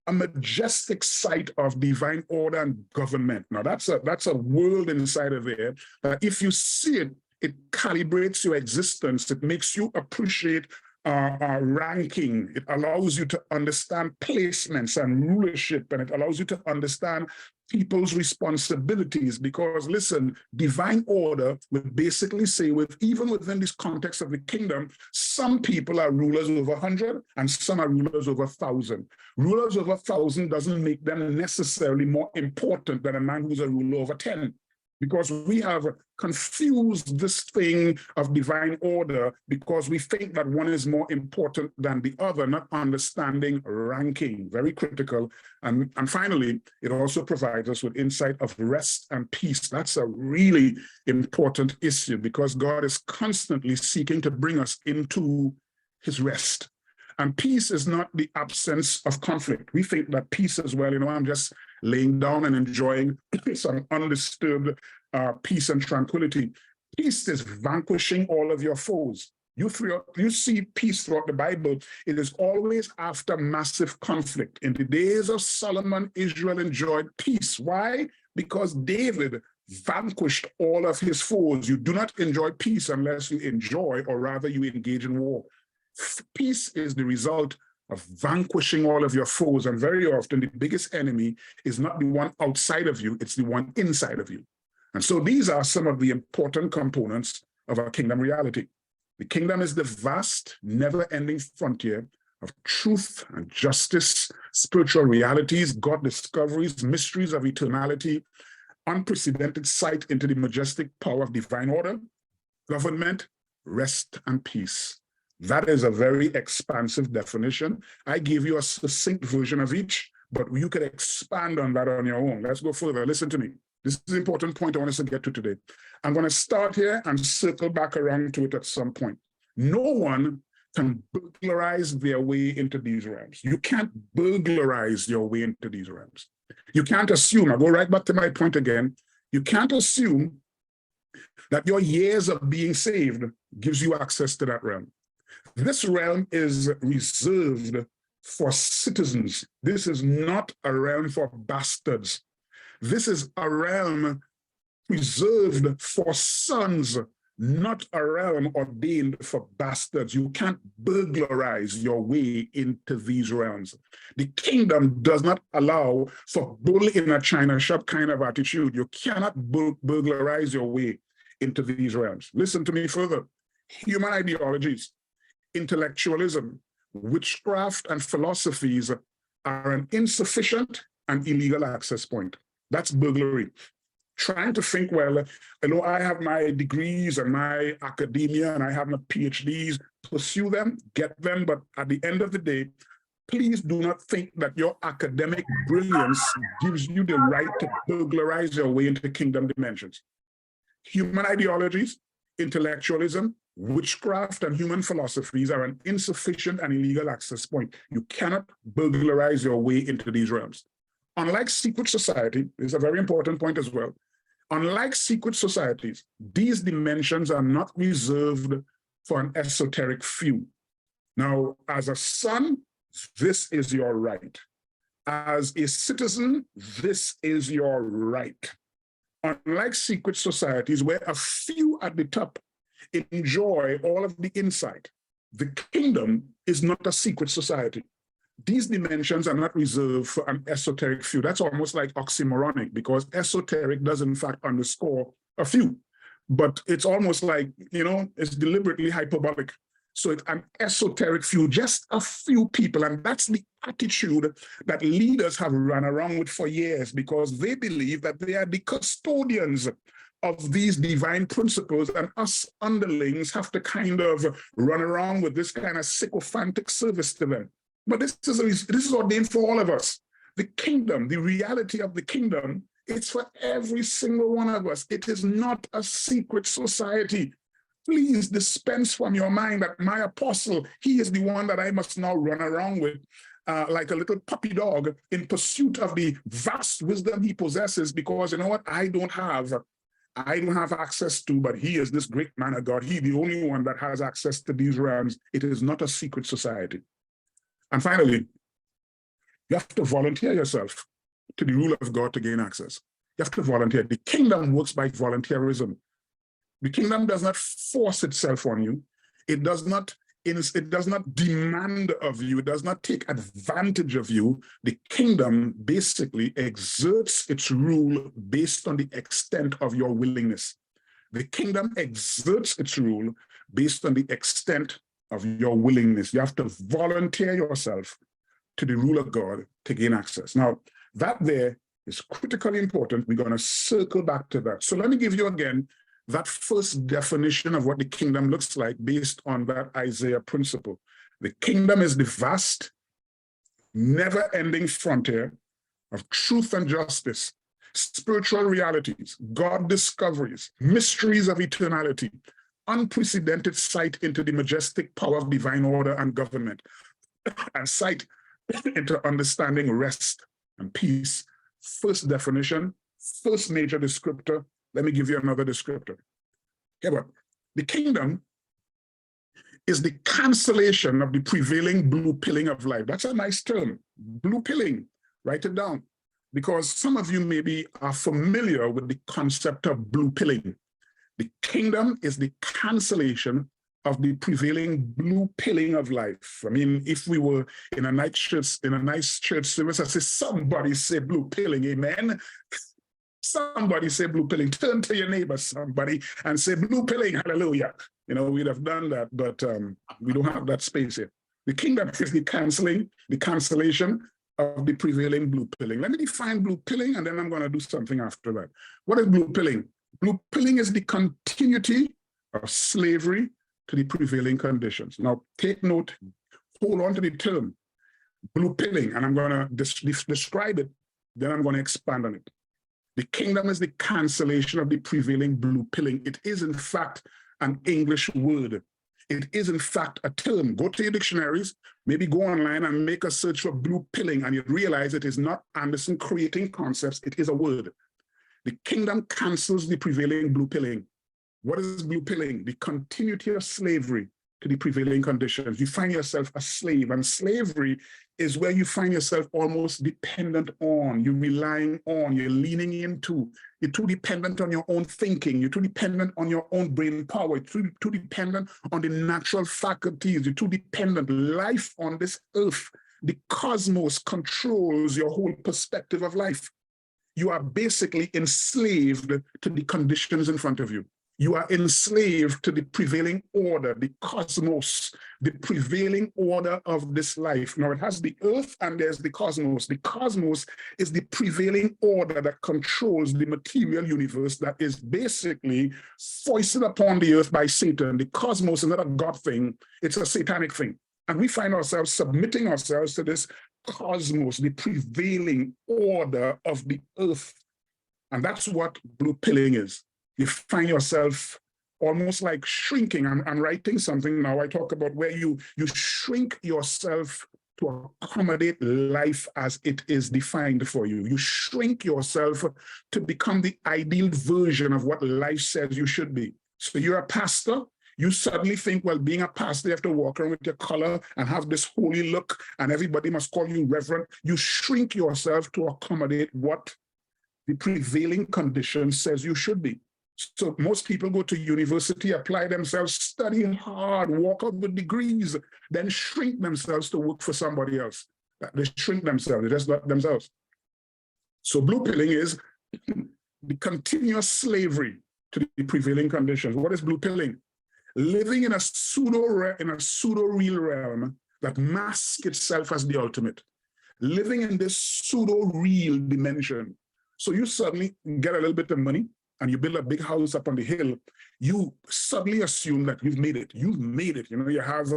a majestic sight of divine order and government. Now that's a world inside of there that if you see it, it calibrates your existence. It makes you appreciate ranking. It allows you to understand placements and rulership, and it allows you to understand people's responsibilities, because listen, divine order would basically say, even within this context of the kingdom, some people are rulers over 100 and some are rulers over 1,000. Rulers over 1,000 doesn't make them necessarily more important than a man who's a ruler over 10. Because we have confused this thing of divine order because we think that one is more important than the other, not understanding ranking, very critical. And finally, it also provides us with insight of rest and peace. That's a really important issue, because God is constantly seeking to bring us into his rest. And peace is not the absence of conflict. We think that peace as well, I'm just laying down and enjoying some undisturbed peace and tranquility. Peace is vanquishing all of your foes. You see peace throughout the Bible. It is always after massive conflict. In the days of Solomon, Israel enjoyed peace. Why? Because David vanquished all of his foes. You do not enjoy peace unless you enjoy, or rather you engage in war. Peace is the result of vanquishing all of your foes. And very often the biggest enemy is not the one outside of you, it's the one inside of you. And so these are some of the important components of our kingdom reality. The kingdom is the vast, never-ending frontier of truth and justice, spiritual realities, God discoveries, mysteries of eternality, unprecedented sight into the majestic power of divine order, government, rest, and peace. That is a very expansive definition. I gave you a succinct version of each, but you could expand on that on your own. Let's go further. Listen to me. This is an important point I want us to get to today. I'm going to start here and circle back around to it at some point. No one can burglarize their way into these realms. You can't burglarize your way into these realms. You can't assume, I go right back to my point again, you can't assume that your years of being saved gives you access to that realm. This realm is reserved for citizens. This is not a realm for bastards. This is a realm reserved for sons, not a realm ordained for bastards. You can't burglarize your way into these realms. The kingdom does not allow for bull in a china shop kind of attitude. You cannot burglarize your way into these realms. Listen to me further. Human ideologies, intellectualism, witchcraft, and philosophies are an insufficient and illegal access point. That's burglary. Trying to think, well, I have my degrees and my academia and I have my PhDs, pursue them, get them, but at the end of the day, please do not think that your academic brilliance gives you the right to burglarize your way into kingdom dimensions. Human ideologies, intellectualism, Witchcraft and human philosophies are an insufficient and illegal access point. You cannot burglarize your way into these realms. Unlike secret society, this is a very important point as well. Unlike secret societies, these dimensions are not reserved for an esoteric few. Now, as a son, this is your right. As a citizen, this is your right. Unlike secret societies where a few at the top enjoy all of the insight, the kingdom is not a secret society. These dimensions are not reserved for an esoteric few. That's almost like oxymoronic, because esoteric does in fact underscore a few, but it's almost like, it's deliberately hyperbolic. So it's an esoteric few, just a few people. And that's the attitude that leaders have run around with for years, because they believe that they are the custodians of these divine principles, and us underlings have to kind of run around with this kind of sycophantic service to them. But this is ordained for all of us. The kingdom, the reality of the kingdom, it's for every single one of us. It is not a secret society. Please dispense from your mind that my apostle, he is the one that I must now run around with like a little puppy dog in pursuit of the vast wisdom he possesses, because you know what? I don't have access to, but he is this great man of God. He, the only one that has access to these realms. It is not a secret society. And finally, you have to volunteer yourself to the rule of God to gain access. You have to volunteer. The kingdom works by volunteerism. The kingdom does not force itself on you. It does not demand of you. It does not take advantage of you. The kingdom basically exerts its rule based on the extent of your willingness. The kingdom exerts its rule based on the extent of your willingness. You have to volunteer yourself to the rule of God to gain access. Now, that there is critically important. We're going to circle back to that. So let me give you again that first definition of what the kingdom looks like based on that Isaiah principle. The kingdom is the vast, never-ending frontier of truth and justice, spiritual realities, God discoveries, mysteries of eternality, unprecedented sight into the majestic power of divine order and government, and sight into understanding, rest, and peace. First definition, first major descriptor. Let me give you another descriptor. Yeah, but the kingdom is the cancellation of the prevailing blue pilling of life. That's a nice term, blue pilling. Write it down, because some of you maybe are familiar with the concept of blue pilling. The kingdom is the cancellation of the prevailing blue pilling of life. I mean, if we were in a nice church service, I say, somebody say blue pilling, amen. Somebody say blue pilling. Turn to your neighbor, somebody, and say blue pilling, hallelujah. We'd have done that, but we don't have that space here. The kingdom is the cancellation of the prevailing blue pilling. Let me define blue pilling, and then I'm going to do something after that. What is blue pilling? Blue pilling is the continuity of slavery to the prevailing conditions. Now, take note, hold on to the term, blue pilling, and I'm going to describe it, then I'm going to expand on it. The kingdom is the cancellation of the prevailing blue pilling. It is, in fact, an English word. It is, in fact, a term. Go to your dictionaries, maybe go online and make a search for blue pilling, and you realize it is not Anderson creating concepts. It is a word. The kingdom cancels the prevailing blue pilling. What is blue pilling? The continuity of slavery to the prevailing conditions. You find yourself a slave, and slavery is where you find yourself almost dependent on, you're relying on, you're leaning into, you're too dependent on your own thinking, you're too dependent on your own brain power, you're too dependent on the natural faculties, you're too dependent. Life on this earth, the cosmos controls your whole perspective of life. You are basically enslaved to the conditions in front of you. You are enslaved to the prevailing order, the cosmos, the prevailing order of this life. Now, it has the earth and there's the cosmos. The cosmos is the prevailing order that controls the material universe that is basically foisted upon the earth by Satan. The cosmos is not a God thing, it's a satanic thing. And we find ourselves submitting ourselves to this cosmos, the prevailing order of the earth. And that's what blue pilling is. You find yourself almost like shrinking. I'm writing something now. I talk about where you shrink yourself to accommodate life as it is defined for you. You shrink yourself to become the ideal version of what life says you should be. So you're a pastor. You suddenly think, well, being a pastor, you have to walk around with your collar and have this holy look, and everybody must call you reverend. You shrink yourself to accommodate what the prevailing condition says you should be. So most people go to university, apply themselves, study hard, walk out with degrees, then shrink themselves to work for somebody else. They shrink themselves, they just not themselves. So blue pilling is the continuous slavery to the prevailing conditions. What is blue pilling? Living in a pseudo-real realm that masks itself as the ultimate. Living in this pseudo-real dimension. So you suddenly get a little bit of money and you build a big house up on the hill, you suddenly assume that you've made it. You've made it. You know, you have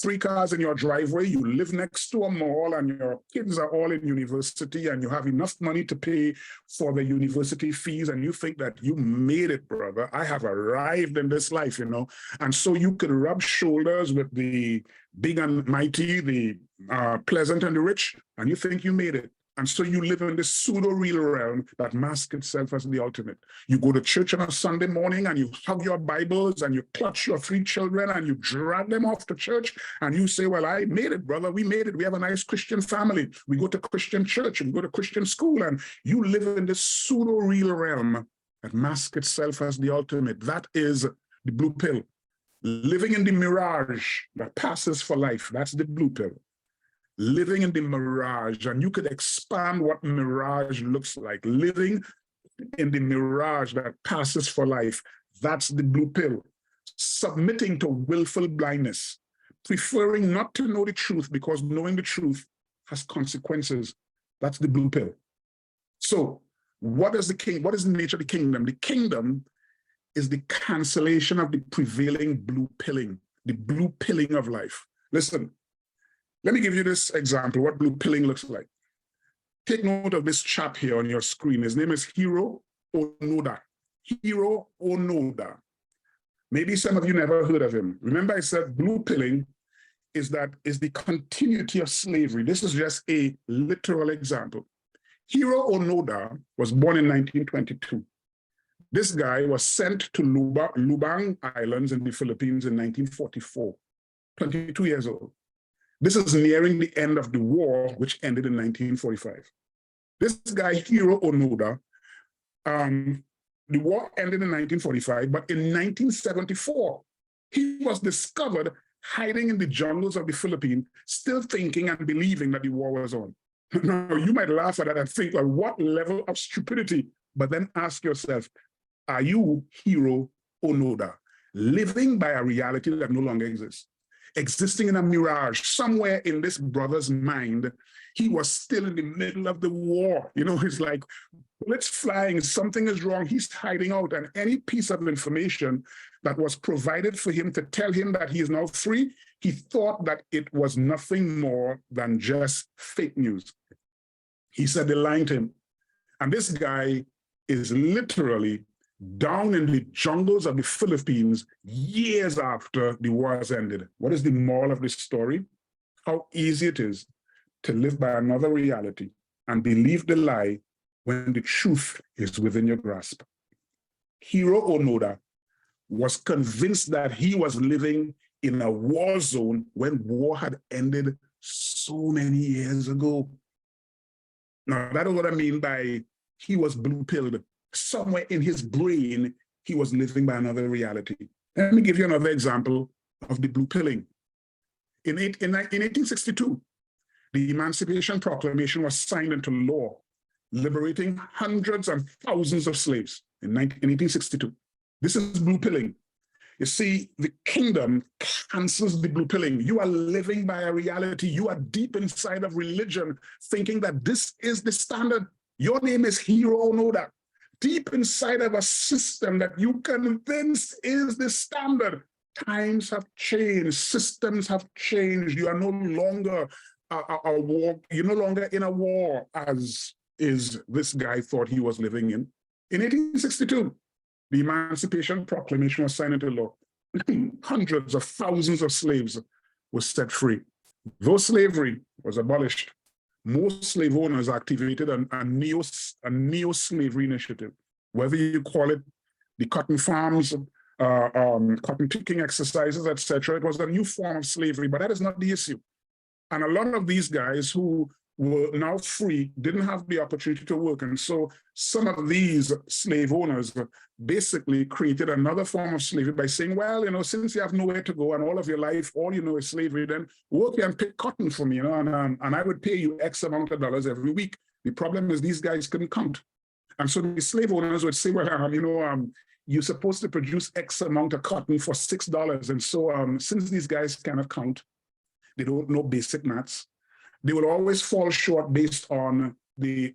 3 cars in your driveway, you live next to a mall, and your kids are all in university, and you have enough money to pay for the university fees, and you think that you made it, brother. I have arrived in this life, you know. And so you could rub shoulders with the big and mighty, the pleasant and the rich, and you think you made it. And so you live in this pseudo-real realm that masks itself as the ultimate. You go to church on a Sunday morning and you hug your Bibles and you clutch your 3 children and you drag them off to church and you say, well, I made it, brother. We made it. We have a nice Christian family. We go to Christian church and we go to Christian school, and you live in this pseudo-real realm that masks itself as the ultimate. That is the blue pill. Living in the mirage that passes for life. That's the blue pill. Living in the mirage, and you could expand what mirage looks like. Living in the mirage that passes for life, that's the blue pill. Submitting to willful blindness, preferring not to know the truth because knowing the truth has consequences. That's the blue pill. So what is the nature of the kingdom? The kingdom is the cancellation of the prevailing blue pilling, the blue pilling of life. Listen. Let me give you this example, what blue pilling looks like. Take note of this chap here on your screen. His name is Hiro Onoda. Hiro Onoda. Maybe some of you never heard of him. Remember I said blue pilling is the continuity of slavery. This is just a literal example. Hiro Onoda was born in 1922. This guy was sent to Lubang Islands in the Philippines in 1944, 22 years old. This is nearing the end of the war, which ended in 1945. This guy, Hiro Onoda, the war ended in 1945, but in 1974, he was discovered hiding in the jungles of the Philippines, still thinking and believing that the war was on. Now, you might laugh at that and think, well, what level of stupidity? But then ask yourself, are you Hiro Onoda, living by a reality that no longer exists? Existing in a mirage, somewhere in this brother's mind, he was still in the middle of the war. You know, it's like bullets flying, something is wrong, he's hiding out, and any piece of information that was provided for him to tell him that he is now free, he thought that it was nothing more than just fake news. He said they lied to him. And this guy is literally down in the jungles of the Philippines years after the war has ended. What is the moral of this story? How easy it is to live by another reality and believe the lie when the truth is within your grasp. Hiro Onoda was convinced that he was living in a war zone when war had ended so many years ago. Now, that is what I mean by he was blue-pilled. Somewhere in his brain, he was living by another reality. Let me give you another example of the blue pilling. In 1862, the Emancipation Proclamation was signed into law, liberating hundreds and thousands of slaves in 1862. This is blue pilling. You see, the kingdom cancels the blue pilling. You are living by a reality. You are deep inside of religion, thinking that this is the standard. Your name is Hiro Onoda. Deep inside of a system that you convince is the standard. Times have changed, systems have changed. You are no longer a war, you're no longer in a war as is this guy thought he was living in. In 1862, the Emancipation Proclamation was signed into law. Hundreds of thousands of slaves were set free. Though slavery was abolished, most slave owners activated a neo-slavery initiative, whether you call it the cotton farms, cotton picking exercises, etc. It was a new form of slavery, but that is not the issue. And a lot of these guys who were now free didn't have the opportunity to work. And so some of these slave owners basically created another form of slavery by saying, well, since you have nowhere to go and all of your life, all you know is slavery, then work here and pick cotton for me, and I would pay you X amount of dollars every week. The problem is these guys couldn't count. And so the slave owners would say, well, you're supposed to produce X amount of cotton for $6. And so since these guys cannot count, they don't know basic maths, they will always fall short based on the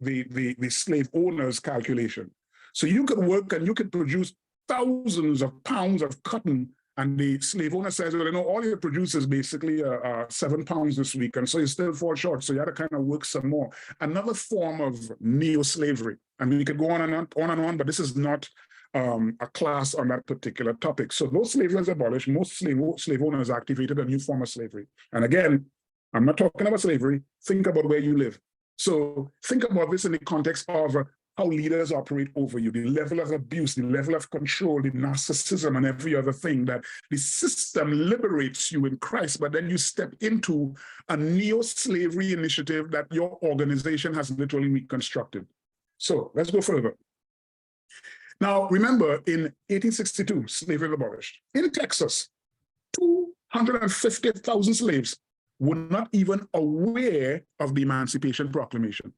slave owner's calculation. So you could work and you could produce thousands of pounds of cotton, and the slave owner says, well, all you produce is basically 7 pounds this week, and so you still fall short. So you had to kind of work some more. Another form of neo-slavery. I mean, you could go on and on, but this is not a class on that particular topic. So those slavery was abolished. Most slave owners activated a new form of slavery. And again, I'm not talking about slavery. Think about where you live. So think about this in the context of how leaders operate over you, the level of abuse, the level of control, the narcissism, and every other thing, that the system liberates you in Christ, but then you step into a neo-slavery initiative that your organization has literally reconstructed. So let's go further. Now, remember, in 1862, slavery was abolished. In Texas, 250,000 slaves were not even aware of the Emancipation Proclamation.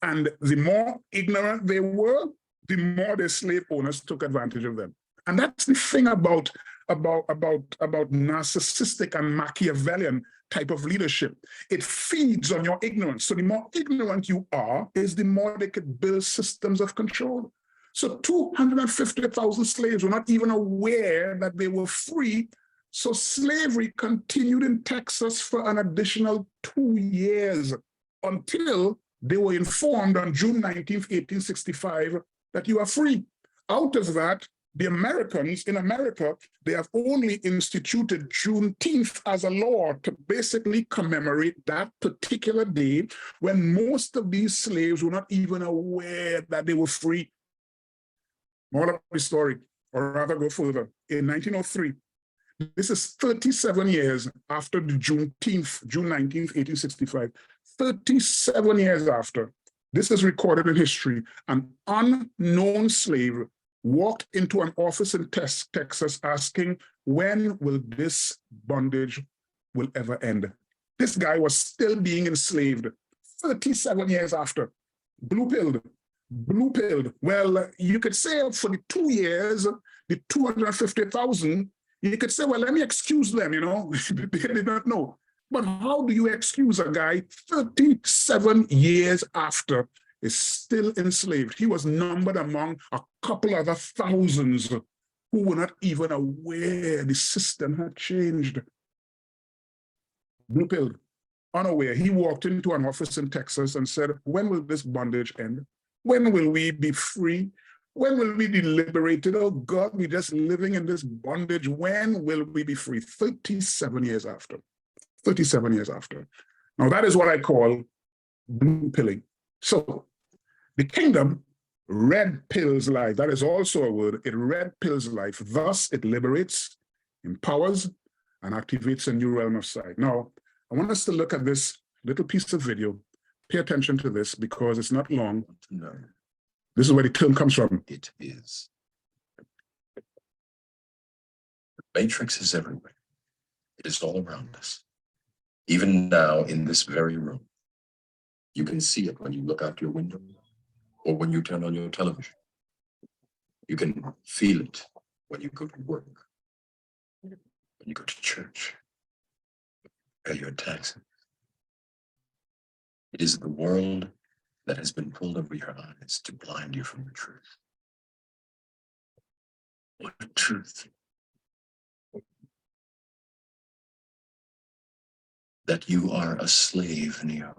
And the more ignorant they were, the more the slave owners took advantage of them. And that's the thing about narcissistic and Machiavellian type of leadership. It feeds on your ignorance. So the more ignorant you are, is the more they could build systems of control. So 250,000 slaves were not even aware that they were free. So slavery continued in Texas for an additional 2 years until they were informed on June 19th, 1865, that you are free. Out of that, the Americans in America, they have only instituted Juneteenth as a law to basically commemorate that particular day when most of these slaves were not even aware that they were free. More of the story, or rather go further. In 1903, this is 37 years after the Juneteenth, June 19th, 1865. 37 years after, this is recorded in history, an unknown slave walked into an office in Texas asking, when will this bondage will ever end? This guy was still being enslaved 37 years after. Blue-pilled. Well, you could say for the 2 years, the 250,000, you could say, well, let me excuse them, they did not know. But how do you excuse a guy 37 years after is still enslaved? He was numbered among a couple other thousands who were not even aware the system had changed. Blue-pilled, unaware. He walked into an office in Texas and said, when will this bondage end? When will we be free? When will we be liberated? Oh God, we're just living in this bondage. When will we be free? 37 years after. 37 years after. Now that is what I call blue pilling. So the kingdom red pills life. That is also a word. It red pills life. Thus it liberates, empowers, and activates a new realm of sight. Now, I want us to look at this little piece of video. Pay attention to this because it's not long. No. This is where the term comes from. It is. The matrix is everywhere. It is all around us. Even now in this very room, you can see it when you look out your window or when you turn on your television. You can feel it when you go to work, when you go to church, pay your taxes. It is the world that has been pulled over your eyes to blind you from the truth. What truth? That you are a slave, Neo.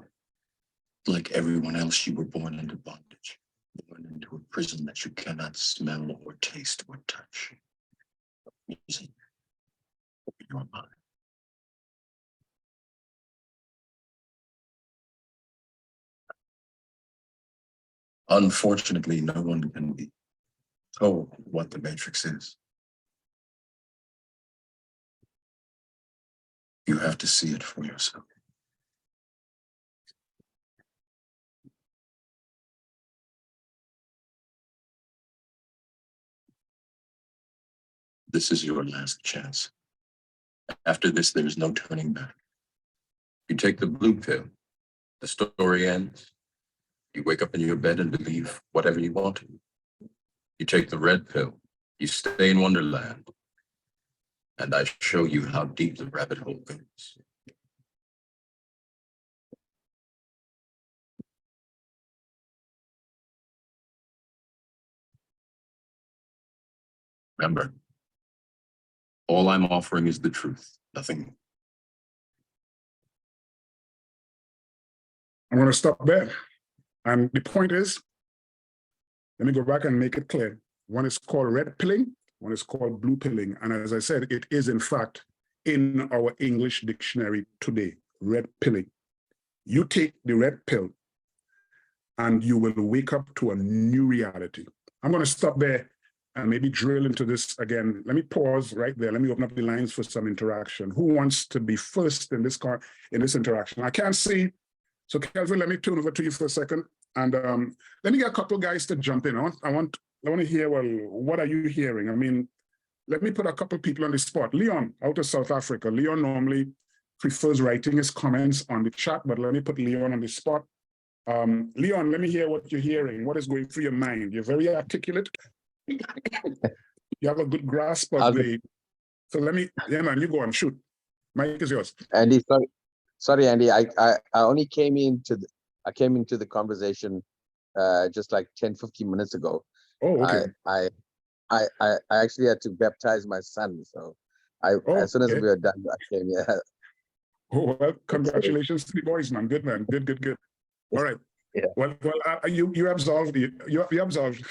Like everyone else, you were born into bondage. Born into a prison that you cannot smell or taste or touch. Easy. Open your mind. Unfortunately, no one can be told what the Matrix is. You have to see it for yourself. This is your last chance. After this, there is no turning back. You take the blue pill, the story ends. You wake up in your bed and believe whatever you want to. You take the red pill, you stay in Wonderland, and I show you how deep the rabbit hole goes. Remember, all I'm offering is the truth, nothing more. I'm going to stop there. And the point is, let me go back and make it clear. One is called red pilling, one is called blue pilling. And as I said, it is in fact in our English dictionary today, red pilling. You take the red pill and you will wake up to a new reality. I'm going to stop there and maybe drill into this again. Let me pause right there. Let me open up the lines for some interaction. Who wants to be first in this interaction? I can't see. So Kelvin, let me turn over to you for a second. And let me get a couple of guys to jump in. I want to hear, well, what are you hearing? I mean, let me put a couple of people on the spot. Leon, out of South Africa. Leon normally prefers writing his comments on the chat, but let me put Leon on the spot. Leon, let me hear what you're hearing. What is going through your mind? You're very articulate. You have a good grasp of the. So let me, yeah, man, you go on, shoot. Mike is yours. Andy, sorry, Andy. I only came into the conversation just like 10-15 minutes ago. Oh, okay. I actually had to baptize my son, so as soon as we were done, I came here. Oh, well, congratulations to the boys, man. Good, man. Good. All right. Yeah. Well, you absolved. You absolved.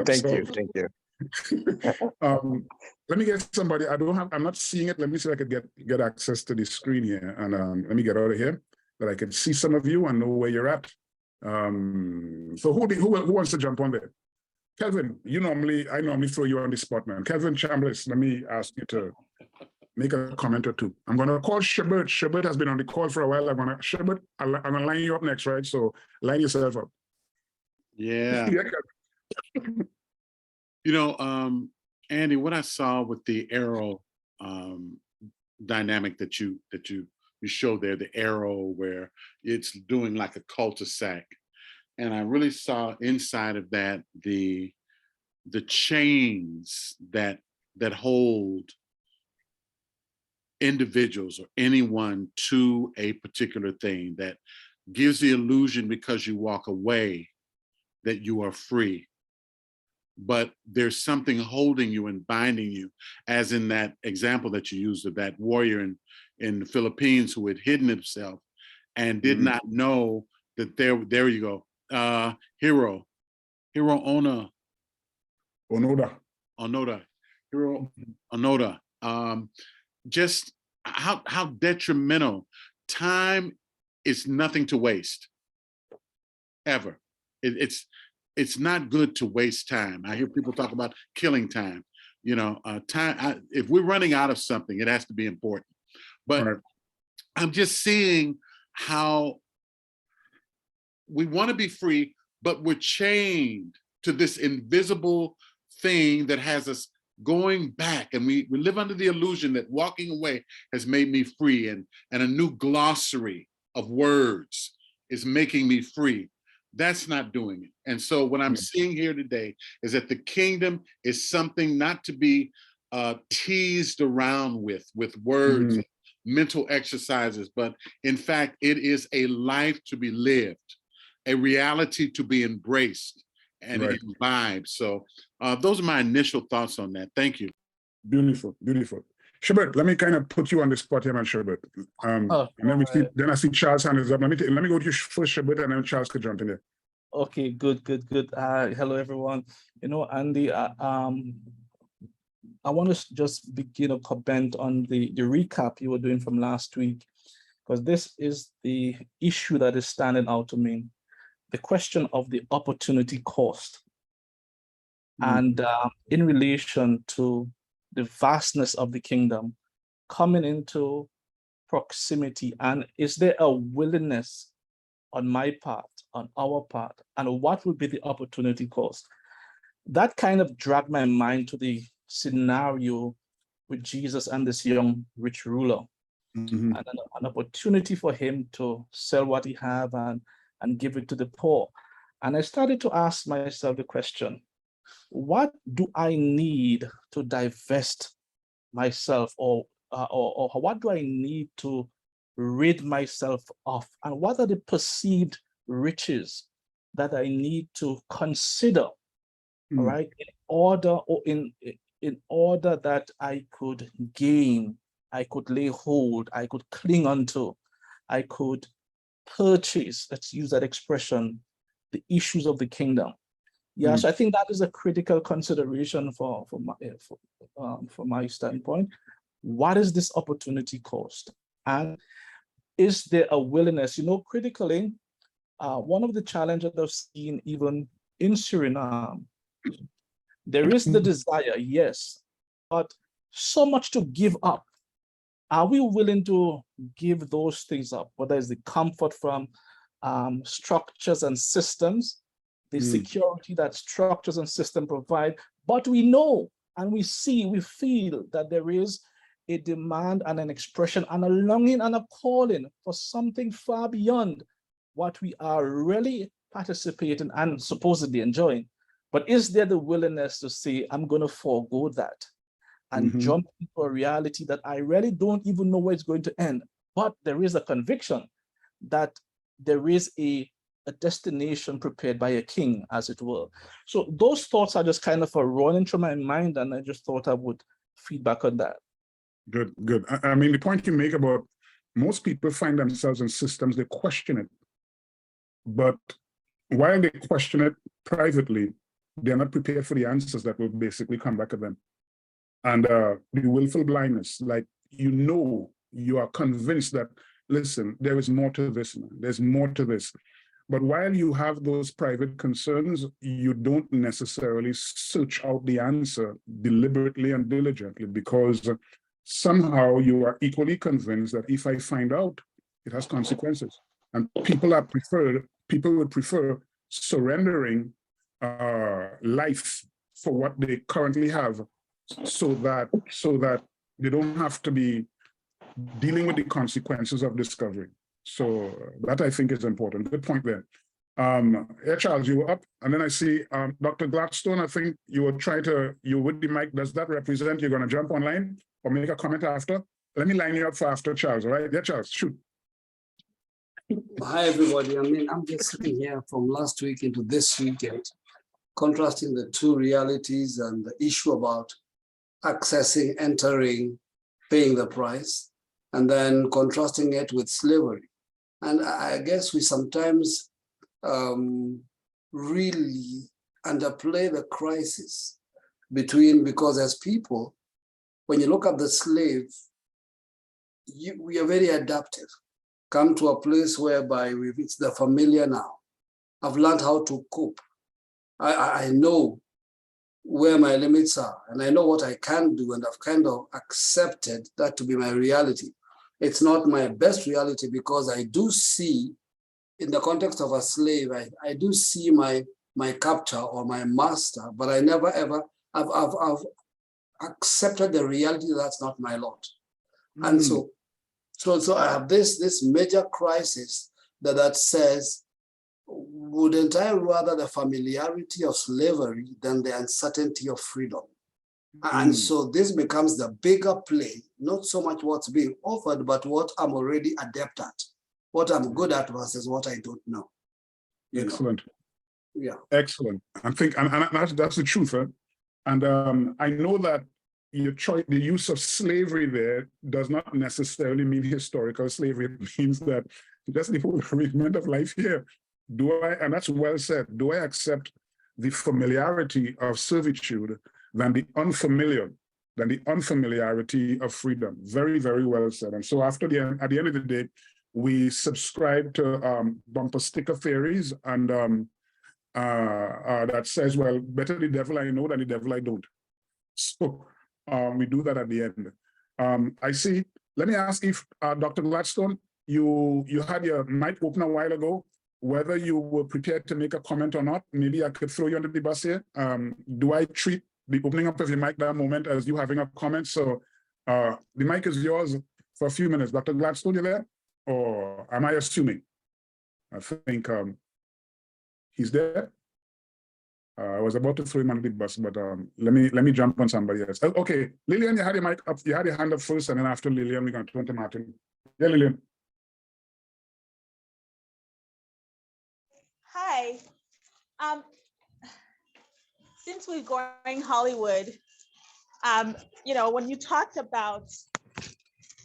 Thank you. Let me get somebody. I'm not seeing it. Let me see if I could get access to the screen here, and let me get out of here that I can see some of you and know where you're at. So who wants to jump on there? Kelvin, I normally throw you on the spot, man. Kelvin Chambliss, let me ask you to make a comment or two. I'm going to call Sherbert. Sherbert has been on the call for a while. Sherbert, I'm going to line you up next, right? So line yourself up. Yeah. Andy, what I saw with the arrow dynamic that you showed there, the arrow where it's doing like a cul-de-sac. And I really saw inside of that the chains that hold individuals or anyone to a particular thing, that gives the illusion because you walk away that you are free. But there's something holding you and binding you, as in that example that you used of that warrior in the Philippines who had hidden himself and did not know that there you go. Hero Onoda. Hero Onoda. Just how detrimental. Time is nothing to waste, ever. It's not good to waste time. I hear people talk about killing time. Time. If we're running out of something, it has to be important. But right. I'm just seeing how we want to be free, but we're chained to this invisible thing that has us going back, and we live under the illusion that walking away has made me free, and a new glossary of words is making me free. That's not doing it. And so what I'm seeing here today is that the kingdom is something not to be teased around with words, mental exercises, but in fact, it is a life to be lived, a reality to be embraced and imbibed. So those are my initial thoughts on that. Thank you. Beautiful. Sherbert, let me kind of put you on the spot here, man, Sherbert. And then I see Charles' hand is up. Let me go to you first, Sherbert, and then Charles could jump in there. Okay, good, good, good. Hello, everyone. You know, Andy, I want to just begin a comment on the recap you were doing from last week, because this is the issue that is standing out to me, the question of the opportunity cost. And in relation to the vastness of the kingdom coming into proximity, and is there a willingness on my part, on our part, and what would be the opportunity cost? That kind of dragged my mind to the scenario with Jesus and this young rich ruler, and an opportunity for him to sell what he have and give it to the poor. And I started to ask myself the question, what do I need to divest myself, or what do I need to rid myself of? And what are the perceived riches that I need to consider, all right, in order that I could gain, I could lay hold, I could cling onto, I could purchase, let's use that expression, the issues of the kingdom. Yeah, so I think that is a critical consideration for my standpoint. What is this opportunity cost? And is there a willingness? You know, critically, one of the challenges I've seen even in Suriname, there is the desire, yes, but so much to give up. Are we willing to give those things up? Whether it's the comfort from structures and systems, the security that structures and systems provide, but we know and we see, we feel that there is a demand and an expression and a longing and a calling for something far beyond what we are really participating and supposedly enjoying. But is there the willingness to say, I'm going to forego that and jump into a reality that I really don't even know where it's going to end, but there is a conviction that there is a destination prepared by a king, as it were. So those thoughts are just kind of running through my mind, and I just thought I would feedback on that. Good, good. I mean, the point you make about most people find themselves in systems, they question it. But while they question it privately, they're not prepared for the answers that will basically come back at them. And the willful blindness, like, you are convinced that, listen, there is more to this, man. There's more to this. But while you have those private concerns, you don't necessarily search out the answer deliberately and diligently, because somehow you are equally convinced that if I find out, it has consequences. And people would prefer surrendering life for what they currently have, so that they don't have to be dealing with the consequences of discovery. So that, I think, is important. Good point there. Yeah, Charles, you were up, and then I see Dr. Gladstone. I think you were you with the mic. Does that represent you're going to jump online or make a comment after? Let me line you up for after Charles, all right? Yeah, Charles, shoot. Hi, everybody. I mean, I'm just sitting here from last week into this weekend, contrasting the two realities and the issue about accessing, entering, paying the price, and then contrasting it with slavery. And I guess we sometimes really underplay the crisis because as people, when you look at the slave, we are very adaptive. Come to a place whereby we've reached the familiar now. I've learned how to cope. I know where my limits are, and I know what I can do, and I've kind of accepted that to be my reality. It's not my best reality, because I do see, in the context of a slave, I do see my captor or my master, but I never ever, I've accepted the reality that that's not my lot. And so I have this major crisis that says, wouldn't I rather the familiarity of slavery than the uncertainty of freedom? And so this becomes the bigger play, not so much what's being offered, but what I'm already adept at, what I'm good at versus what I don't know. Excellent. Yeah. Excellent. I think, and that's the truth. Huh? And I know that the use of slavery there does not necessarily mean historical slavery. It means that just the whole arrangement of life here. and that's well said, do I accept the familiarity of servitude than the unfamiliarity of freedom? Very, very well said. And so at the end of the day, we subscribe to bumper sticker theories, and that says, well, better the devil I know than the devil I don't. So we do that at the end. I see. Let me ask if Dr. Gladstone, you had your mic open a while ago, whether you were prepared to make a comment or not. Maybe I could throw you under the bus here. Do I treat the opening up of your mic that moment as you having a comment? So the mic is yours for a few minutes. Dr. Gladstone, you there? Or am I assuming? I think he's there. I was about to throw him under the bus, but let me jump on somebody else. Okay, Lillian, you had your mic up. You had your hand up first, and then after Lillian, we're going to turn to Martin. Yeah, Lillian. Hi. Since we're going Hollywood, you know, when you talk about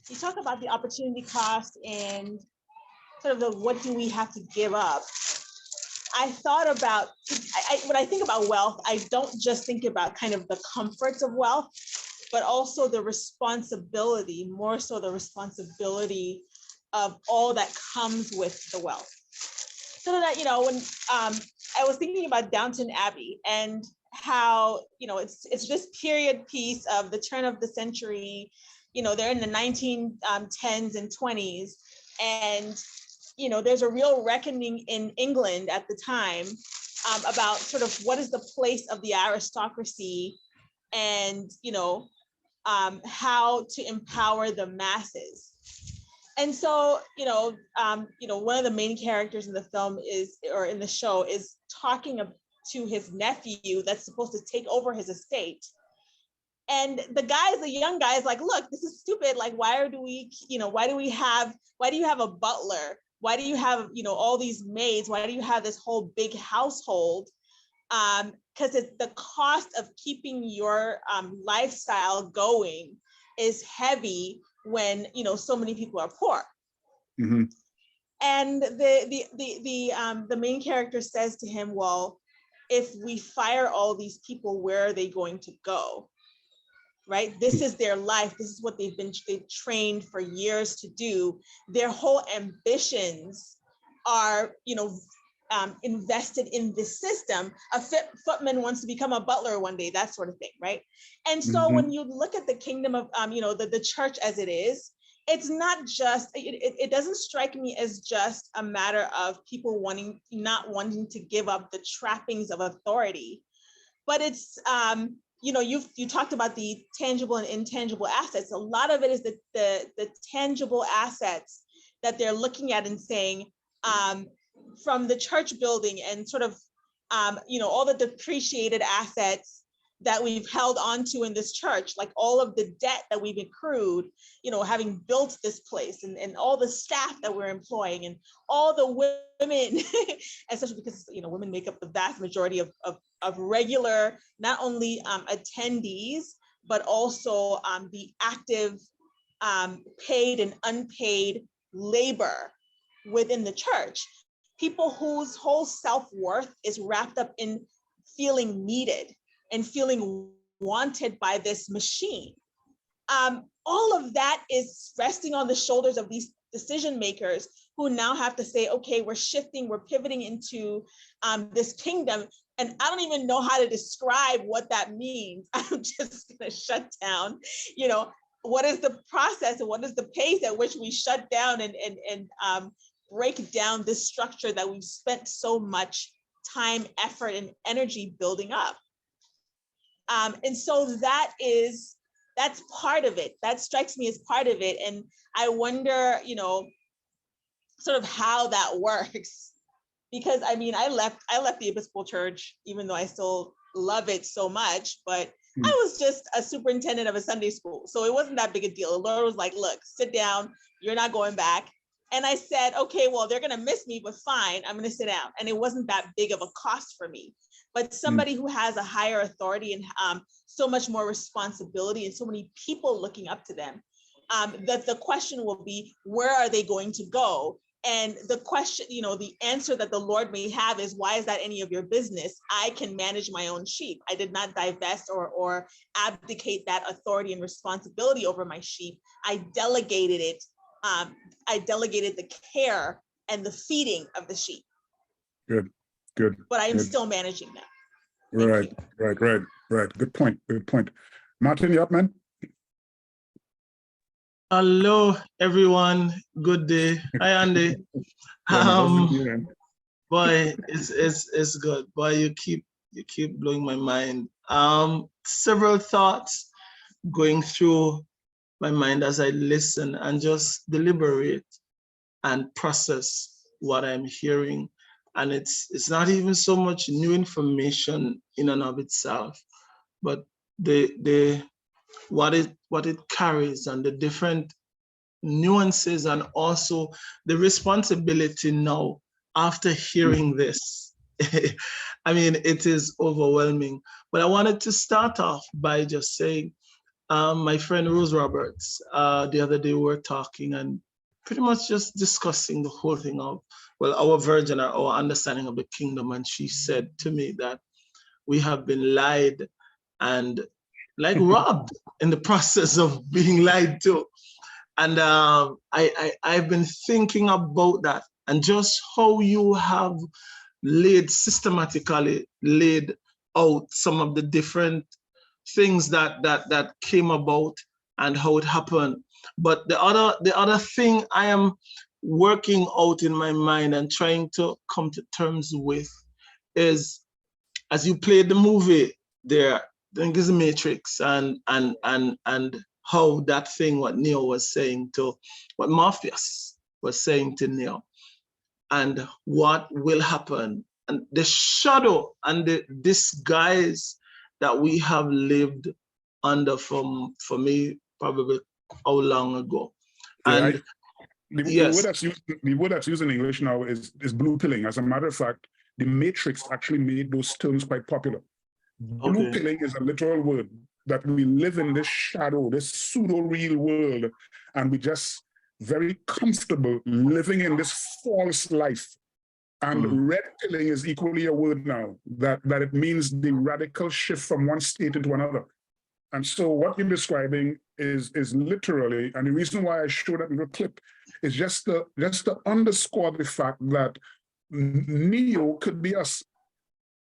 the opportunity cost and sort of the what do we have to give up, I thought about, when I think about wealth, I don't just think about kind of the comforts of wealth, but also the responsibility, more so the responsibility of all that comes with the wealth. So that, you know, when I was thinking about Downton Abbey and how, you know, it's this period piece of the turn of the century, you know, they're in the 1910s and 20s, and you know, there's a real reckoning in England at the time about sort of what is the place of the aristocracy, and you know, how to empower the masses. And so, you know, one of the main characters in the film in the show is talking to his nephew that's supposed to take over his estate. And the young guy is like, look, this is stupid. Like, why do you have a butler? Why do you have, you know, all these maids? Why do you have this whole big household? Because it's the cost of keeping your lifestyle going is heavy when, you know, so many people are poor. Mm-hmm. And the main character says to him, well, if we fire all these people, where are they going to go? Right? This is their life. This is what they've trained for years to do. Their whole ambitions are, you know, invested in this system. A footman wants to become a butler one day, that sort of thing, right? And so when you look at the kingdom of, you know, the church as it is, it's not just, it doesn't strike me as just a matter of people not wanting to give up the trappings of authority, but it's, you know, you talked about the tangible and intangible assets. A lot of it is the tangible assets that they're looking at and saying, from the church building and sort of, you know, all the depreciated assets that we've held onto in this church, like all of the debt that we've accrued, you know, having built this place, and all the staff that we're employing, and all the women, especially because, you know, women make up the vast majority of regular, not only attendees, but also the active paid and unpaid labor within the church. People whose whole self-worth is wrapped up in feeling needed and feeling wanted by this machine. All of that is resting on the shoulders of these decision makers who now have to say, okay, we're pivoting into this kingdom. And I don't even know how to describe what that means. I'm just gonna shut down, you know, what is the process and what is the pace at which we shut down and break down this structure that we've spent so much time, effort, and energy building up. And so that's part of it. That strikes me as part of it. And I wonder, you know, sort of how that works. Because I mean, I left the Episcopal Church, even though I still love it so much, but I was just a superintendent of a Sunday school. So it wasn't that big a deal. The Lord was like, look, sit down, you're not going back. And I said, okay, well, they're gonna miss me, but fine, I'm gonna sit down. And it wasn't that big of a cost for me. But somebody who has a higher authority and so much more responsibility and so many people looking up to them, that the question will be, where are they going to go? And the question, the answer that the Lord may have is, why is that any of your business? I can manage my own sheep. I did not divest or abdicate that authority and responsibility over my sheep. I delegated it. I delegated the care and the feeding of the sheep. Good. But I am good. still managing them. Right. Good point. Martin, you up, man? Hello, everyone. Good day. Hi, Andy. Boy, it's good. Boy, you keep blowing my mind. Several thoughts going through my mind as I listen and just deliberate and process what I'm hearing. And it's not even so much new information in and of itself, but what it carries and the different nuances, and also the responsibility now after hearing this. I mean, it is overwhelming. But I wanted to start off by just saying, my friend Rose Roberts, the other day we were talking and pretty much just discussing the whole thing of, well, our version, our understanding of the kingdom. And she said to me that we have been lied and like robbed in the process of being lied to. And I've been thinking about that and just how you have systematically laid out some of the different things that came about and how it happened. But the other thing I am working out in my mind and trying to come to terms with is, as you played the movie there, I think it's the Matrix, and how that thing, what Neo was saying to, what Morpheus was saying to Neo, and what will happen, and the shadow and the disguise that we have lived under for me, probably how long ago. Yeah, and the word that's used in English now is blue pilling. As a matter of fact, the Matrix actually made those terms quite popular. Blue pilling is a literal word that we live in this shadow, this pseudo-real world, and we just very comfortable living in this false life. And red pilling is equally a word now, that it means the radical shift from one state into another. And so what you're describing is literally, and the reason why I showed that little clip is just to underscore the fact that Neo could be us.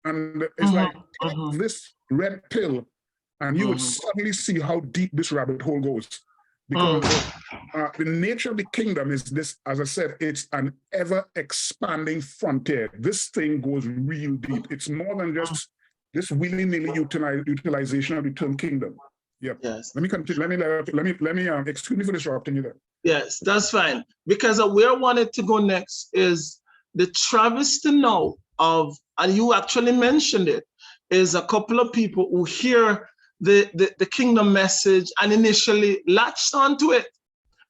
And it's like, take this red pill, and you would suddenly see how deep this rabbit hole goes. Because the nature of the kingdom is this, as I said, it's an ever-expanding frontier. This thing goes real deep. It's more than just this willy-nilly utilization of the term kingdom. Yep. Yes. Let me continue. Let me excuse me for disrupting you there. Yes, that's fine. Because where I wanted to go next is the travesty now of, and you actually mentioned it, is a couple of people who hear the kingdom message and initially latched onto it.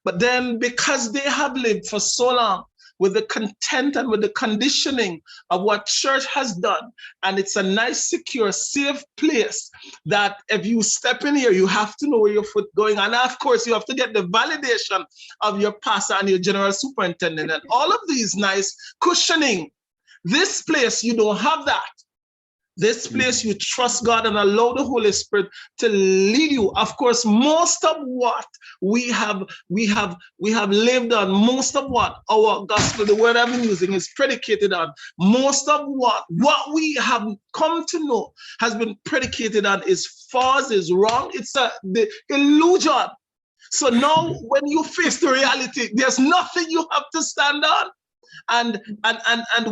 But then because they have lived for so long with the content and with the conditioning of what church has done, and it's a nice, secure, safe place that if you step in here, you have to know where your foot going. And of course, you have to get the validation of your pastor and your general superintendent and all of these nice cushioning. This place, you don't have that. This place, you trust God and allow the Holy Spirit to lead you. Of course, most of what we have lived on, most of what our gospel, the word I've been using, is predicated on. Most of what we have come to know has been predicated on is false, is wrong. It's the illusion. So now when you face the reality, there's nothing you have to stand on. And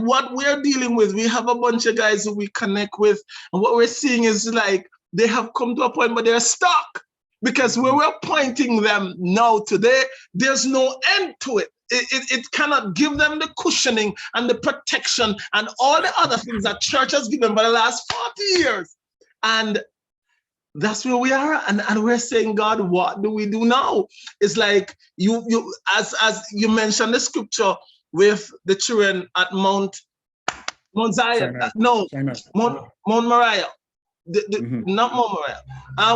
what we're dealing with, we have a bunch of guys who we connect with, and what we're seeing is like they have come to a point where they're stuck, because where we're pointing them now today, there's no end to it. It cannot give them the cushioning and the protection and all the other things that church has given for the last 40 years. And that's where we are, and we're saying, God, what do we do now? It's like you as you mentioned the scripture with the children at Mount Zion, Mount Moriah, not Mount Moriah.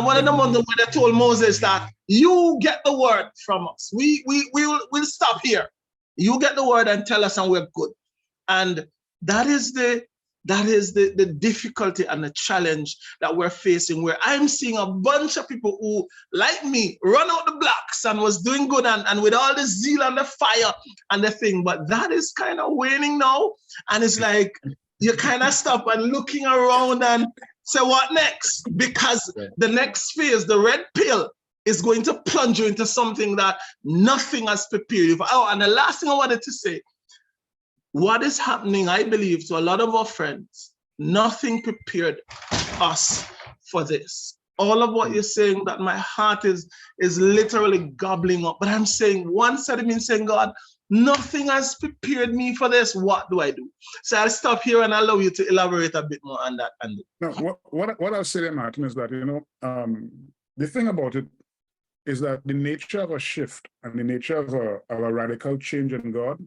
One of the mountains where they told Moses that you get the word from us. We'll stop here. You get the word and tell us, and we're good. And that is the difficulty and the challenge that we're facing, where I'm seeing a bunch of people who, like me, run out the blocks and was doing good and with all the zeal and the fire and the thing, but that is kind of waning now. And it's like, you kind of stop and looking around and say, what next? Because the next phase, the red pill, is going to plunge you into something that nothing has prepared you for. Oh, and the last thing I wanted to say, what is happening, I believe, to a lot of our friends, nothing prepared us for this. All of what you're saying, that my heart is literally gobbling up. But I'm saying, one side of me saying, God, nothing has prepared me for this. What do I do? So I'll stop here and allow you to elaborate a bit more on that. No, what I'll say there, Martin, is that, the thing about it is that the nature of a shift and the nature of a radical change in God,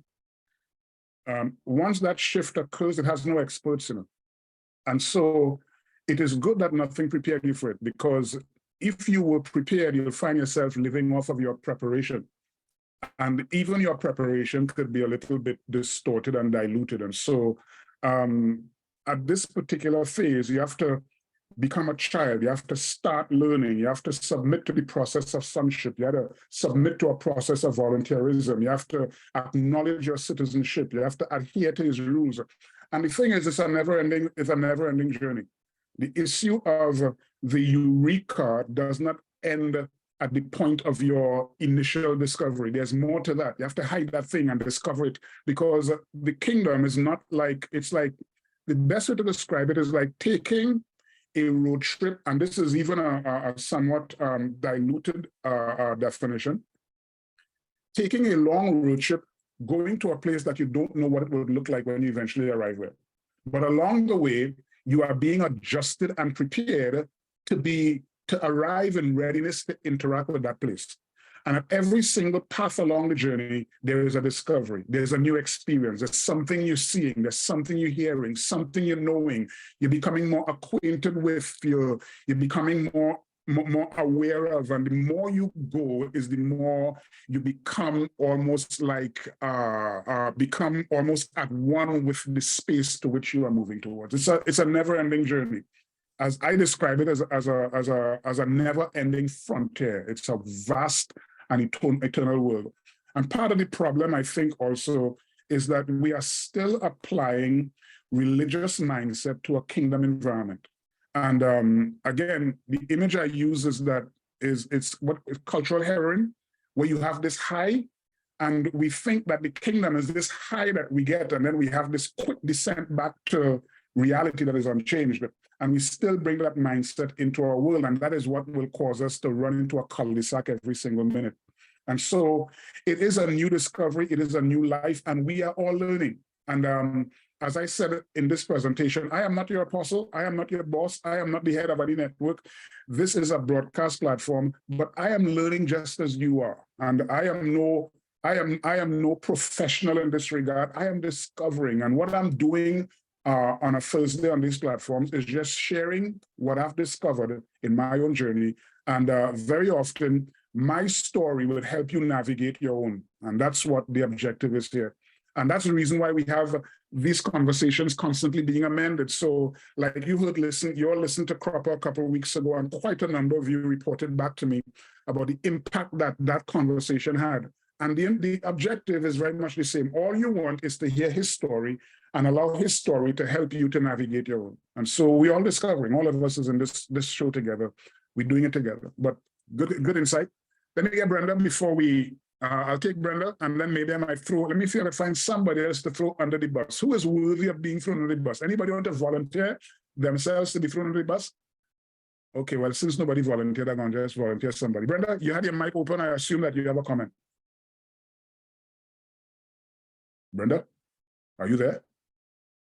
once that shift occurs, it has no experts in it. And so it is good that nothing prepared you for it, because if you were prepared, you'll find yourself living off of your preparation. And even your preparation could be a little bit distorted and diluted. And so at this particular phase, you have to become a child. You have to start learning. You have to submit to the process of sonship. You have to submit to a process of volunteerism. You have to acknowledge your citizenship. You have to adhere to his rules. And the thing is, it's a never-ending journey. The issue of the eureka does not end at the point of your initial discovery. There's more to that. You have to hide that thing and discover it, because the kingdom is not like, it's like, the best way to describe it is like taking a road trip, and this is even a somewhat diluted definition, taking a long road trip, going to a place that you don't know what it would look like when you eventually arrive there. But along the way, you are being adjusted and prepared to arrive in readiness to interact with that place. And at every single path along the journey, there is a discovery. There's a new experience. There's something you're seeing. There's something you're hearing, something you're knowing. You're becoming more acquainted with. You're becoming more aware of. And the more you go is the more you become almost like, become almost at one with the space to which you are moving towards. It's a never-ending journey. As I describe it, as a never-ending frontier. It's a vast and eternal world. And part of the problem, I think, also, is that we are still applying religious mindset to a kingdom environment. And again, the image I use is that it's what cultural heroin, where you have this high, and we think that the kingdom is this high that we get, and then we have this quick descent back to reality that is unchanged. And we still bring that mindset into our world, and that is what will cause us to run into a cul-de-sac every single minute. And so it is a new discovery, it is a new life, and we are all learning. And as I said in this presentation, I am not your apostle, I am not your boss, I am not the head of any network. This is a broadcast platform, but I am learning just as you are. And I am no professional in this regard. I am discovering, and what I'm doing on a Thursday on these platforms is just sharing what I've discovered in my own journey. And very often, my story will help you navigate your own. And that's what the objective is here. And that's the reason why we have these conversations constantly being amended. So like you listened to Cropper a couple of weeks ago, and quite a number of you reported back to me about the impact that that conversation had. And the objective is very much the same. All you want is to hear his story and allow his story to help you to navigate your own. And so we're all discovering, all of us is in this show together. We're doing it together, but good insight. Let me get Brenda before I'll take Brenda, and then maybe I might let me see if I find somebody else to throw under the bus. Who is worthy of being thrown under the bus? Anybody want to volunteer themselves to be thrown under the bus? Okay, well, since nobody volunteered, I'm going to just volunteer somebody. Brenda, you had your mic open. I assume that you have a comment. Brenda, are you there?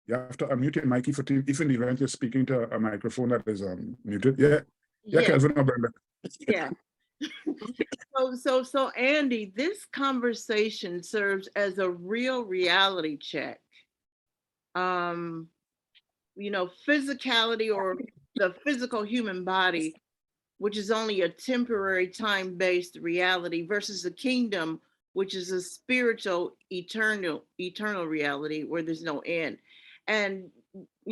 You have to unmute your mic if in the event you're speaking to a microphone that is muted. Yeah, Kelvin or Brenda. Yeah. So Andy, this conversation serves as a real reality check. Physicality, or the physical human body, which is only a temporary time-based reality, versus the kingdom, which is a spiritual, eternal reality where there's no end. And,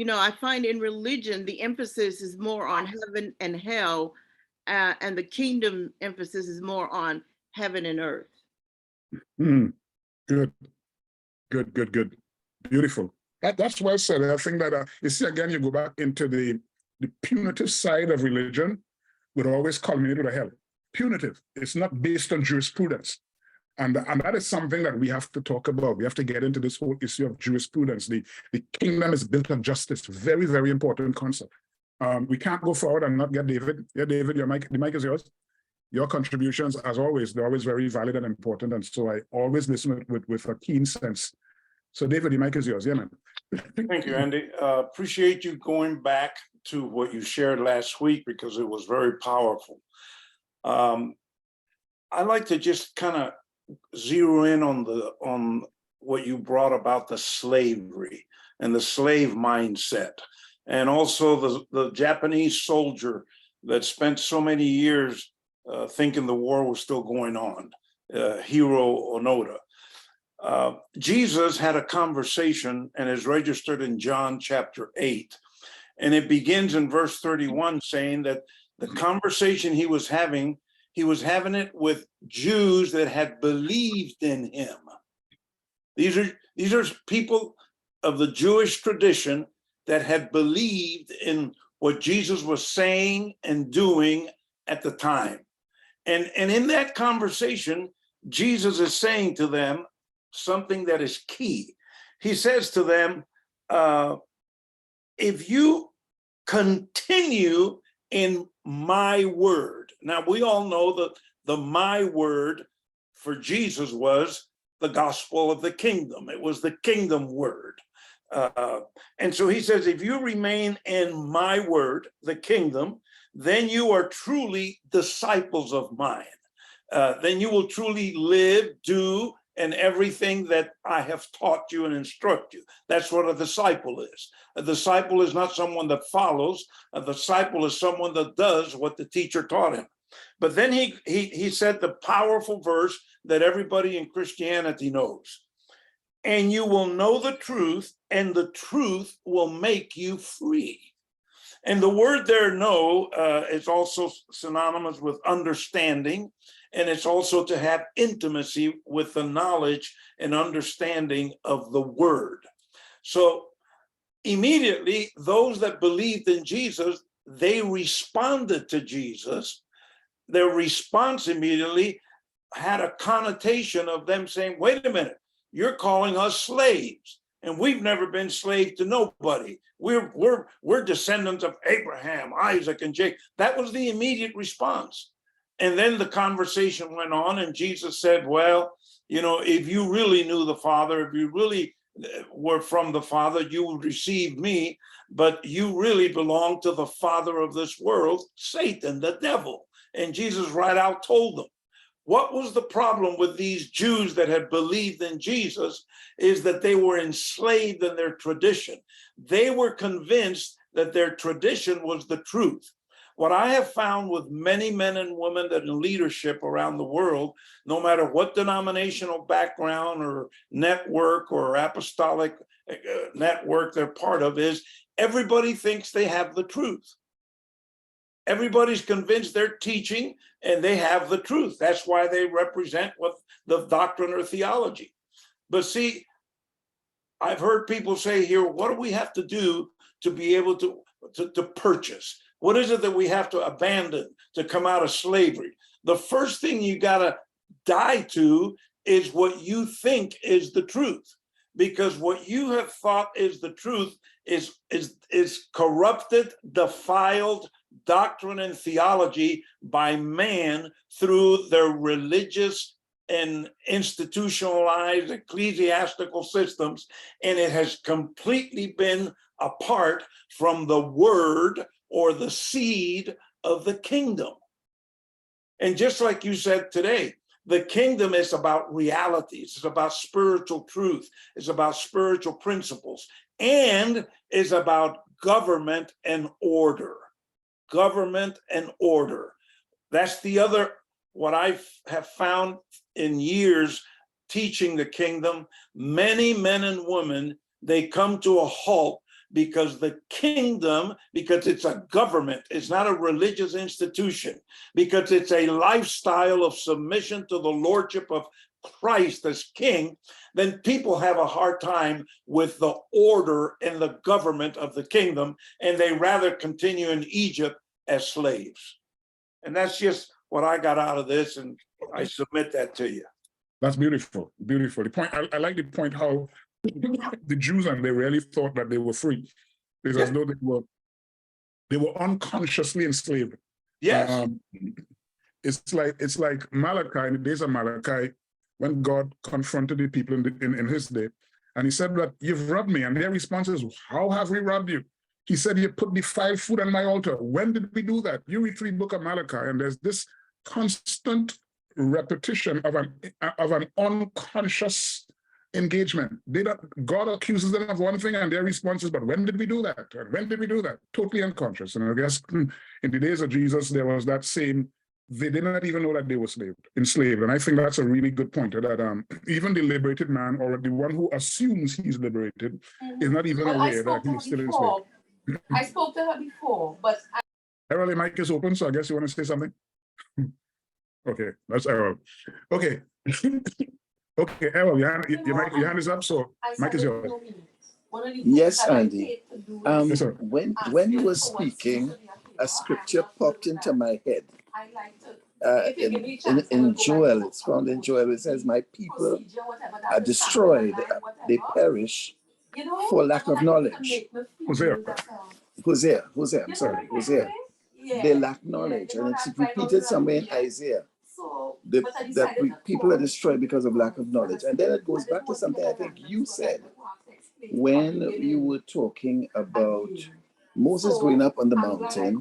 I find in religion, the emphasis is more on heaven and hell, and the kingdom emphasis is more on heaven and earth. Good. Beautiful. That's well said. I think that, you see, again, you go back into the punitive side of religion would always culminate with a hell. Punitive. It's not based on jurisprudence. And that is something that we have to talk about. We have to get into this whole issue of jurisprudence. The kingdom is built on justice. Very, very important concept. We can't go forward and not get David. Yeah, David, the mic is yours. Your contributions, as always, they're always very valid and important. And so I always listen with a keen sense. So David, the mic is yours. Yeah, man. Thank you, Andy. Appreciate you going back to what you shared last week, because it was very powerful. I like to just kind of zero in on what you brought about the slavery and the slave mindset, and also the Japanese soldier that spent so many years thinking the war was still going on, Hiro Onoda. Jesus had a conversation and is registered in John chapter 8. And it begins in verse 31 saying that the conversation he was having it with Jews that had believed in him. These are people of the Jewish tradition that had believed in what Jesus was saying and doing at the time. And in that conversation, Jesus is saying to them something that is key. He says to them, if you continue in my word. Now, we all know that the my word for Jesus was the gospel of the kingdom. It was the kingdom word. And so he says, if you remain in my word, the kingdom, then you are truly disciples of mine. Then you will truly live, do, and everything that I have taught you and instruct you. That's what a disciple is. A disciple is not someone that follows. A disciple is someone that does what the teacher taught him. But then he said the powerful verse that everybody in Christianity knows. And you will know the truth, and the truth will make you free. And the word there, know, is also synonymous with understanding. And it's also to have intimacy with the knowledge and understanding of the word. So immediately, those that believed in Jesus, they responded to Jesus. Their response immediately had a connotation of them saying, wait a minute, you're calling us slaves, and we've never been slaves to nobody. We're descendants of Abraham, Isaac, and Jacob. That was the immediate response. And then the conversation went on, and Jesus said, well, if you really knew the Father, if you really were from the Father, you would receive me, but you really belong to the father of this world, Satan, the devil. And Jesus right out told them. What was the problem with these Jews that had believed in Jesus is that they were enslaved in their tradition. They were convinced that their tradition was the truth. What I have found with many men and women that in leadership around the world, no matter what denominational background or network or apostolic network they're part of, is everybody thinks they have the truth. Everybody's convinced they're teaching and they have the truth. That's why they represent what the doctrine or theology. But see, I've heard people say here, what do we have to do to be able to purchase? What is it that we have to abandon to come out of slavery? The first thing you got to die to is what you think is the truth, because what you have thought is the truth is corrupted, defiled doctrine and theology by man through their religious and institutionalized ecclesiastical systems, and it has completely been apart from the word or the seed of the kingdom. And just like you said today, the kingdom is about realities, it's about spiritual truth, it's about spiritual principles, and is about government and order. Government and order. That's the other, what I have found in years teaching the kingdom, many men and women, they come to a halt because the kingdom, because it's a government, it's not a religious institution, because it's a lifestyle of submission to the lordship of Christ as king, then people have a hard time with the order and the government of the kingdom, and they rather continue in Egypt as slaves. And that's just what I got out of this, and I submit that to you. That's beautiful, beautiful. The point, I like the point how the Jews, and they really thought that they were free. It's as though they were unconsciously enslaved. Yes. It's like Malachi, in the days of Malachi, when God confronted the people in his day, and he said that you've robbed me, and their response is, how have we robbed you? He said, you put defiled food on my altar. When did we do that? You read through the book of Malachi, and there's this constant repetition of an unconscious engagement. God accuses them of one thing, and their response is, but when did we do that? And when did we do that? Totally unconscious. And I guess in the days of Jesus, there was that same, they did not even know that they were enslaved. And I think that's a really good point, that even the liberated man, or the one who assumes he's liberated, is not even aware that he's still enslaved. I spoke to her before, but Errol, the mic is open, so I guess you want to say something? Okay, that's Errol. Okay. Okay, Errol, your hand is up, so mic is yours. Yes, Andy. Yes, when you were speaking, a scripture popped into my head. In Joel, it's found in Joel, it says, my people are destroyed, they perish for lack of knowledge. Hosea, I'm sorry, Hosea. They lack knowledge, and it's repeated somewhere in Isaiah. That people are destroyed because of lack of knowledge. And then it goes back to something I think you said when you were talking about Moses going up on the mountain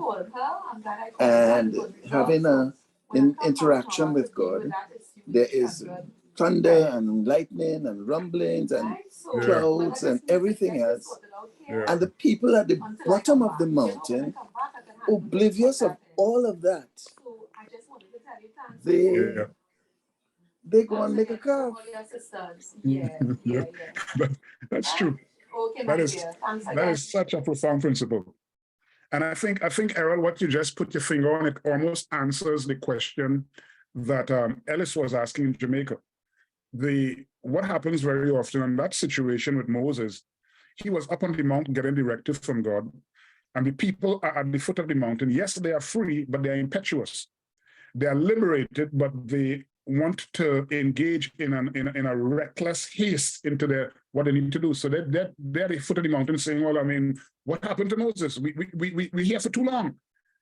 and having an interaction with God. There is thunder and lightning and rumblings and clouds and everything else. And the people at the bottom of the mountain, oblivious of all of that, they go and make a calf. That's true. That is such a profound principle. And I think, Errol, what you just put your finger on, it almost answers the question that Ellis was asking in Jamaica. What happens very often in that situation with Moses, he was up on the mountain getting directive from God, and the people are at the foot of the mountain. Yes, they are free, but they are impetuous. They are liberated, but they want to engage in a reckless haste into what they need to do. So they're at the foot of the mountain saying, well, I mean, what happened to Moses? We're here for too long.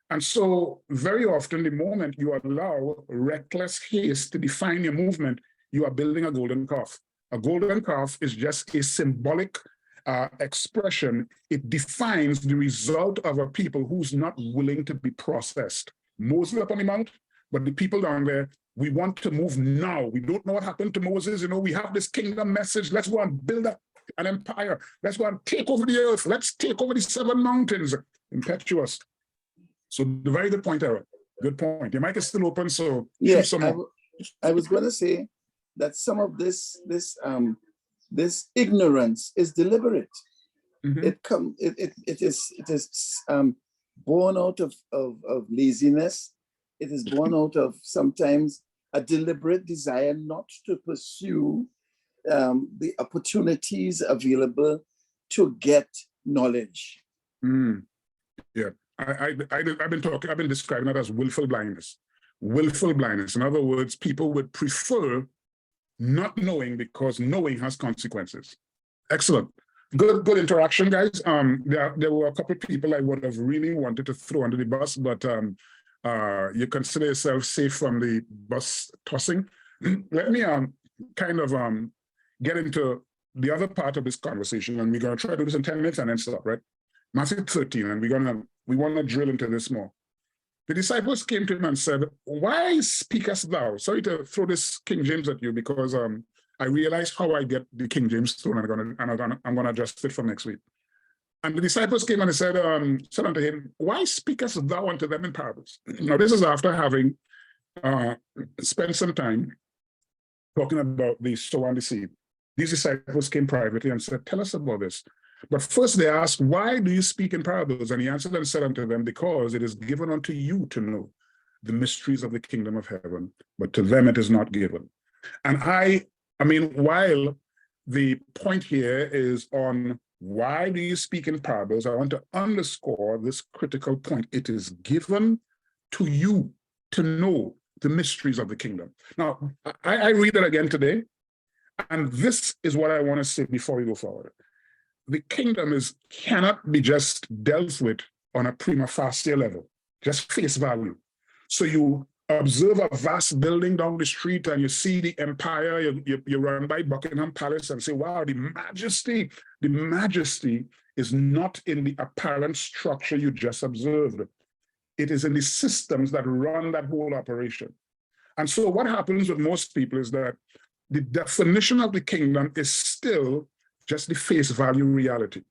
And so very often, the moment you allow reckless haste to define your movement, you are building a golden calf. A golden calf is just a symbolic expression. It defines the result of a people who's not willing to be processed. Moses up on the mount, but the people down there, we want to move now. We don't know what happened to Moses. We have this kingdom message. Let's go and build up an empire. Let's go and take over the earth. Let's take over the 7 mountains. Impetuous. So the very good point, Eric. Good point. Your mic is still open, so yes, I was going to say that some of this ignorance is deliberate. Mm-hmm. It is born out of laziness. It is born out of sometimes a deliberate desire not to pursue the opportunities available to get knowledge. Yeah, I've been describing that as willful blindness. Willful blindness. In other words, people would prefer not knowing because knowing has consequences. Excellent. Good interaction, guys. There were a couple of people I would have really wanted to throw under the bus, but you consider yourself safe from the bus tossing. Let me kind of get into the other part of this conversation, and we're going to try to do this in 10 minutes and then stop, right? Matthew 13, and we want to drill into this more. The disciples came to him and said, why speakest thou? Sorry to throw this King James at you, because I realize how I get the King James thrown, and I'm going to adjust it for next week. And the disciples came and they said unto him, why speakest thou unto them in parables? Now, this is after having spent some time talking about the sower and the seed. These disciples came privately and said, tell us about this. But first they asked, why do you speak in parables? And he answered and said unto them, because it is given unto you to know the mysteries of the kingdom of heaven, but to them it is not given. And I mean, while the point here is on why do you speak in parables, I want to underscore this critical point. It is given to you to know the mysteries of the kingdom. Now, I read that again today, and this is what I want to say before we go forward. The kingdom cannot be just dealt with on a prima facie level, just face value. So you observe a vast building down the street and you see the empire, you run by Buckingham Palace and say, wow, the majesty is not in the apparent structure you just observed. It is in the systems that run that whole operation. And so what happens with most people is that the definition of the kingdom is still just the face value reality.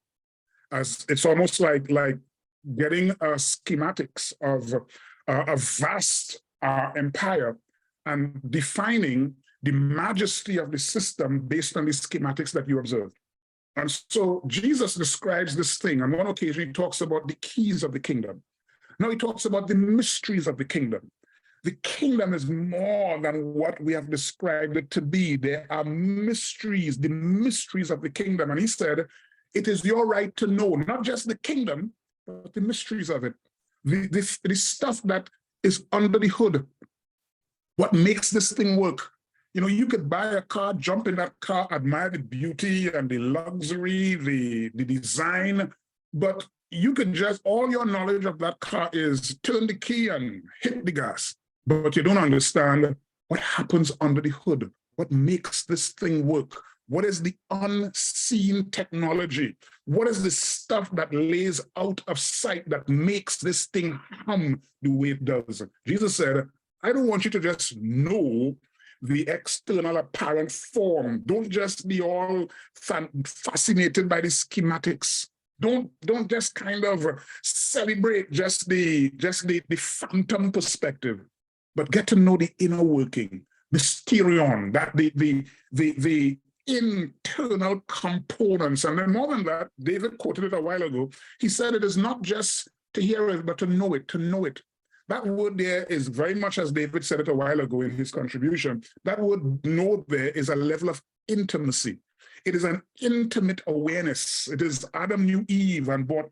As it's almost like getting schematics of a vast empire and defining the majesty of the system based on the schematics that you observe. And so Jesus describes this thing. On one occasion, he talks about the keys of the kingdom. Now he talks about the mysteries of the kingdom. The kingdom is more than what we have described it to be. There are mysteries, the mysteries of the kingdom. And he said, it is your right to know, not just the kingdom, but the mysteries of it. The stuff that is under the hood. What makes this thing work? You know, you could buy a car, jump in that car, admire the beauty and the luxury, the design, but you could just, all your knowledge of that car is turn the key and hit the gas. But you don't understand what happens under the hood, what makes this thing work. What is the unseen technology? What is the stuff that lays out of sight that makes this thing hum the way it does? Jesus said, I don't want you to just know the external apparent form. Don't just be all fascinated by the schematics. Don't just kind of celebrate just the phantom perspective, but get to know the inner working, mysterion, that the internal components. And then more than that, David quoted it a while ago. He said it is not just to hear it, but to know it, to know it. That word there is very much as David said it a while ago in his contribution. That word know there is a level of intimacy. It is an intimate awareness. It is Adam knew Eve and bought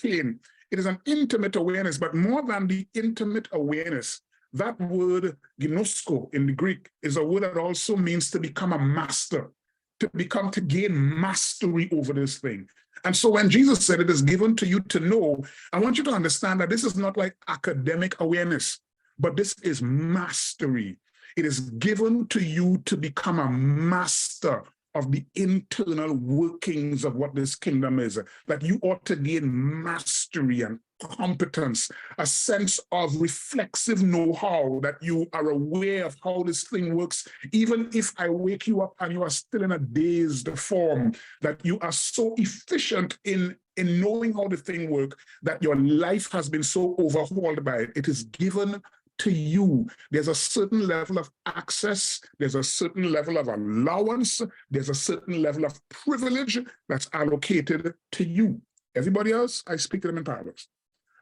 Cain. It is an intimate awareness, but more than the intimate awareness, that word gnosko in the Greek is a word that also means to become a master, to gain mastery over this thing. And so when Jesus said it is given to you to know, I want you to understand that this is not like academic awareness, but this is mastery. It is given to you to become a master of the internal workings of what this kingdom is, that you ought to gain mastery and competence, a sense of reflexive know-how, that you are aware of how this thing works, even if I wake you up and you are still in a dazed form, that you are so efficient in knowing how the thing works, that your life has been so overhauled by it. It is given to you. There's a certain level of access, there's a certain level of allowance, there's a certain level of privilege that's allocated to you. Everybody else, I speak to them in parables.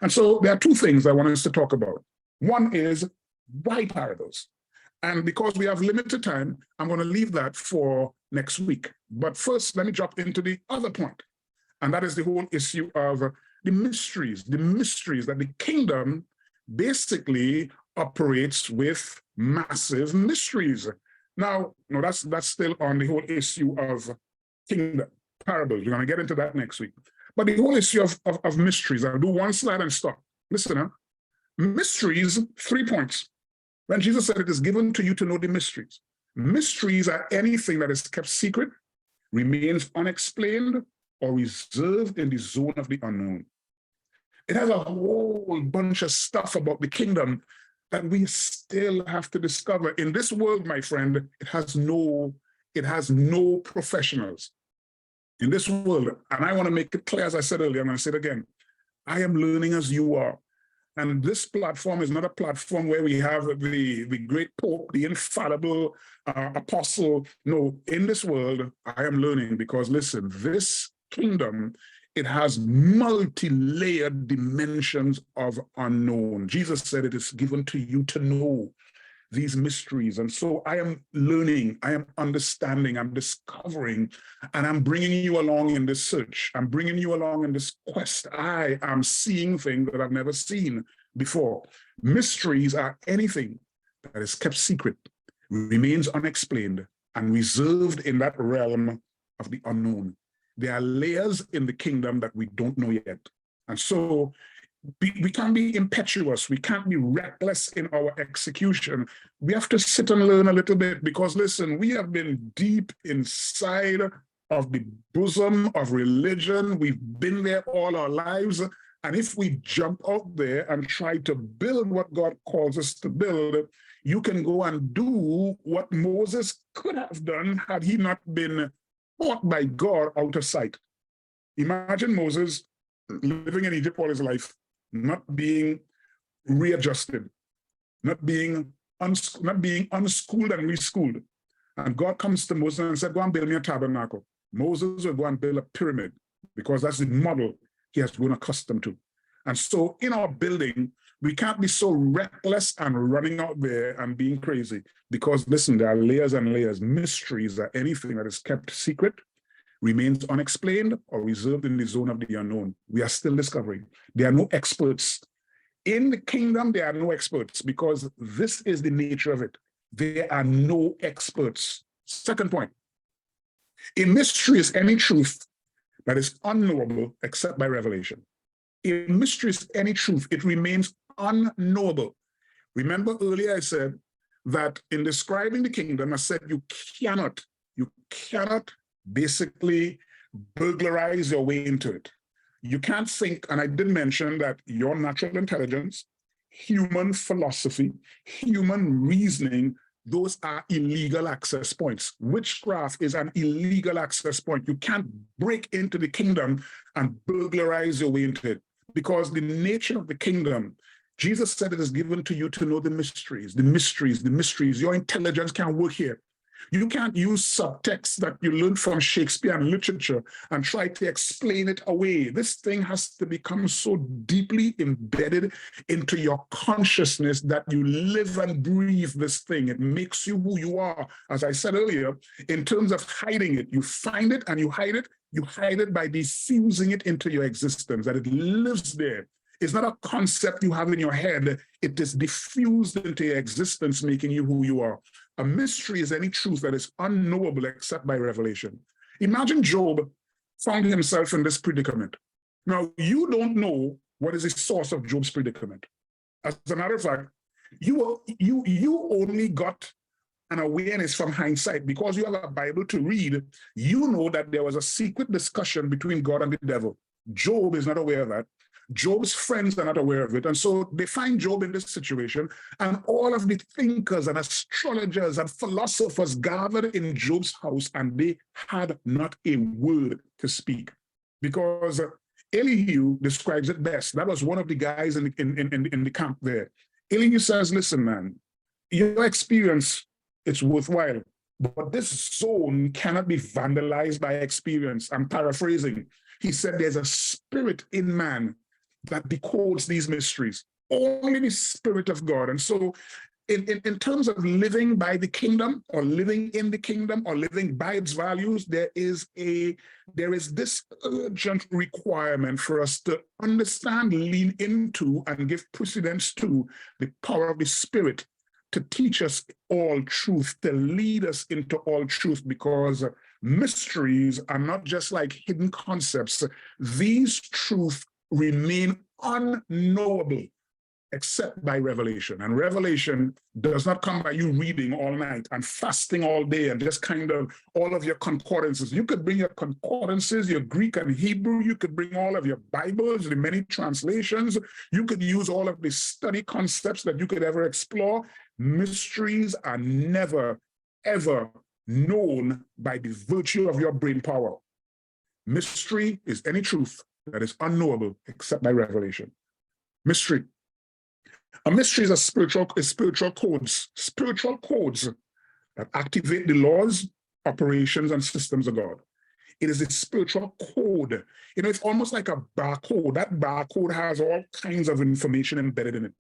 And so there are two things I want us to talk about. One is why parables? And because we have limited time, I'm going to leave that for next week. But first, let me jump into the other point. And that is the whole issue of the mysteries that the kingdom basically operates with massive mysteries. Now, no, that's still on the whole issue of kingdom parables. We're going to get into that next week. But the whole issue of mysteries, I'll do one slide and stop. Listen, mysteries, 3 points. When Jesus said it is given to you to know the mysteries. Mysteries are anything that is kept secret, remains unexplained, or reserved in the zone of the unknown. It has a whole bunch of stuff about the kingdom that we still have to discover. In this world, my friend, it has no professionals. In this world, and I want to make it clear, as I said earlier, I'm going to say it again, I am learning as you are. And this platform is not a platform where we have the great Pope, the infallible apostle. No, in this world, I am learning because listen, this kingdom, it has multi-layered dimensions of unknown. Jesus said it is given to you to know these mysteries. And so I am learning, I am understanding, I'm discovering, and I'm bringing you along in this search. I'm bringing you along in this quest. I am seeing things that I've never seen before. Mysteries are anything that is kept secret, remains unexplained, and reserved in that realm of the unknown. There are layers in the kingdom that we don't know yet. And so we can't be impetuous. We can't be reckless in our execution. We have to sit and learn a little bit because, listen, we have been deep inside of the bosom of religion. We've been there all our lives. And if we jump out there and try to build what God calls us to build, you can go and do what Moses could have done had he not been caught by God out of sight. Imagine Moses living in Egypt all his life, not being readjusted, not being unschooled and reschooled. And God comes to Moses and said, go and build me a tabernacle. Moses will go and build a pyramid because that's the model he has grown accustomed to. And so in our building, we can't be so reckless and running out there and being crazy because listen, there are layers and layers. Mysteries are anything that is kept secret, remains unexplained, or reserved in the zone of the unknown. We are still discovering. There are no experts. In the kingdom, there are no experts because this is the nature of it. There are no experts. Second point, a mystery is any truth that is unknowable except by revelation. A mystery is any truth. It remains unknowable. Remember earlier I said that in describing the kingdom, I said you cannot basically burglarize your way into it. You can't think, and I did mention that your natural intelligence, human philosophy, human reasoning, those are illegal access points. Witchcraft is an illegal access point. You can't break into the kingdom and burglarize your way into it because the nature of the kingdom, Jesus said it is given to you to know the mysteries, the mysteries, the mysteries. Your intelligence can't work here. You can't use subtext that you learn from Shakespeare and literature and try to explain it away. This thing has to become so deeply embedded into your consciousness that you live and breathe this thing. It makes you who you are. As I said earlier, in terms of hiding it, you find it and you hide it. You hide it by diffusing it into your existence, that it lives there. It's not a concept you have in your head. It is diffused into your existence, making you who you are. A mystery is any truth that is unknowable except by revelation. Imagine Job found himself in this predicament. Now, you don't know what is the source of Job's predicament. As a matter of fact, you only got an awareness from hindsight because you have a Bible to read. You know that there was a secret discussion between God and the devil. Job is not aware of that. Job's friends are not aware of it. And so they find Job in this situation, and all of the thinkers and astrologers and philosophers gathered in Job's house, and they had not a word to speak. Because Elihu describes it best. That was one of the guys in the camp there. Elihu says, listen, man, your experience, it's worthwhile, but this zone cannot be vandalized by experience. I'm paraphrasing. He said there's a spirit in man that decodes these mysteries, only the Spirit of God. And so in terms of living by the kingdom or living in the kingdom or living by its values, there is this urgent requirement for us to understand, lean into, and give precedence to the power of the Spirit to teach us all truth, to lead us into all truth, because mysteries are not just like hidden concepts. These truths remain unknowable except by revelation. And revelation does not come by you reading all night and fasting all day and just kind of all of your concordances. You could bring your concordances, your Greek and Hebrew. You could bring all of your Bibles, the many translations. You could use all of the study concepts that you could ever explore. Mysteries are never, ever known by the virtue of your brain power. Mystery is any truth that is unknowable except by revelation. Mystery. A mystery is spiritual codes that activate the laws, operations, and systems of God. It is a spiritual code. You know, it's almost like a barcode. That barcode has all kinds of information embedded in it.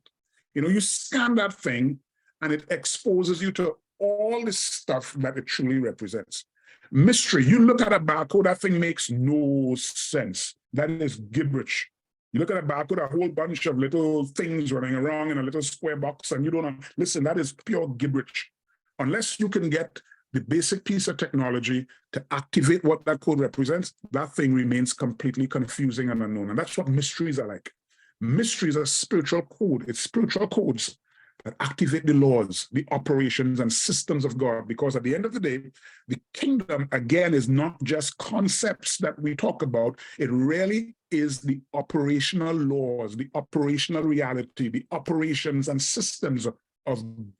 You know, you scan that thing and it exposes you to all the stuff that it truly represents. Mystery, you look at a barcode, that thing makes no sense. That is gibberish. You look at a barcode, a whole bunch of little things running around in a little square box, and you don't know. Listen, that is pure gibberish. Unless you can get the basic piece of technology to activate what that code represents, that thing remains completely confusing and unknown. And that's what mysteries are like. Mysteries are spiritual code. It's spiritual codes that activate the laws, the operations, and systems of God. Because at the end of the day, the kingdom, again, is not just concepts that we talk about. It really is the operational laws, the operational reality, the operations and systems of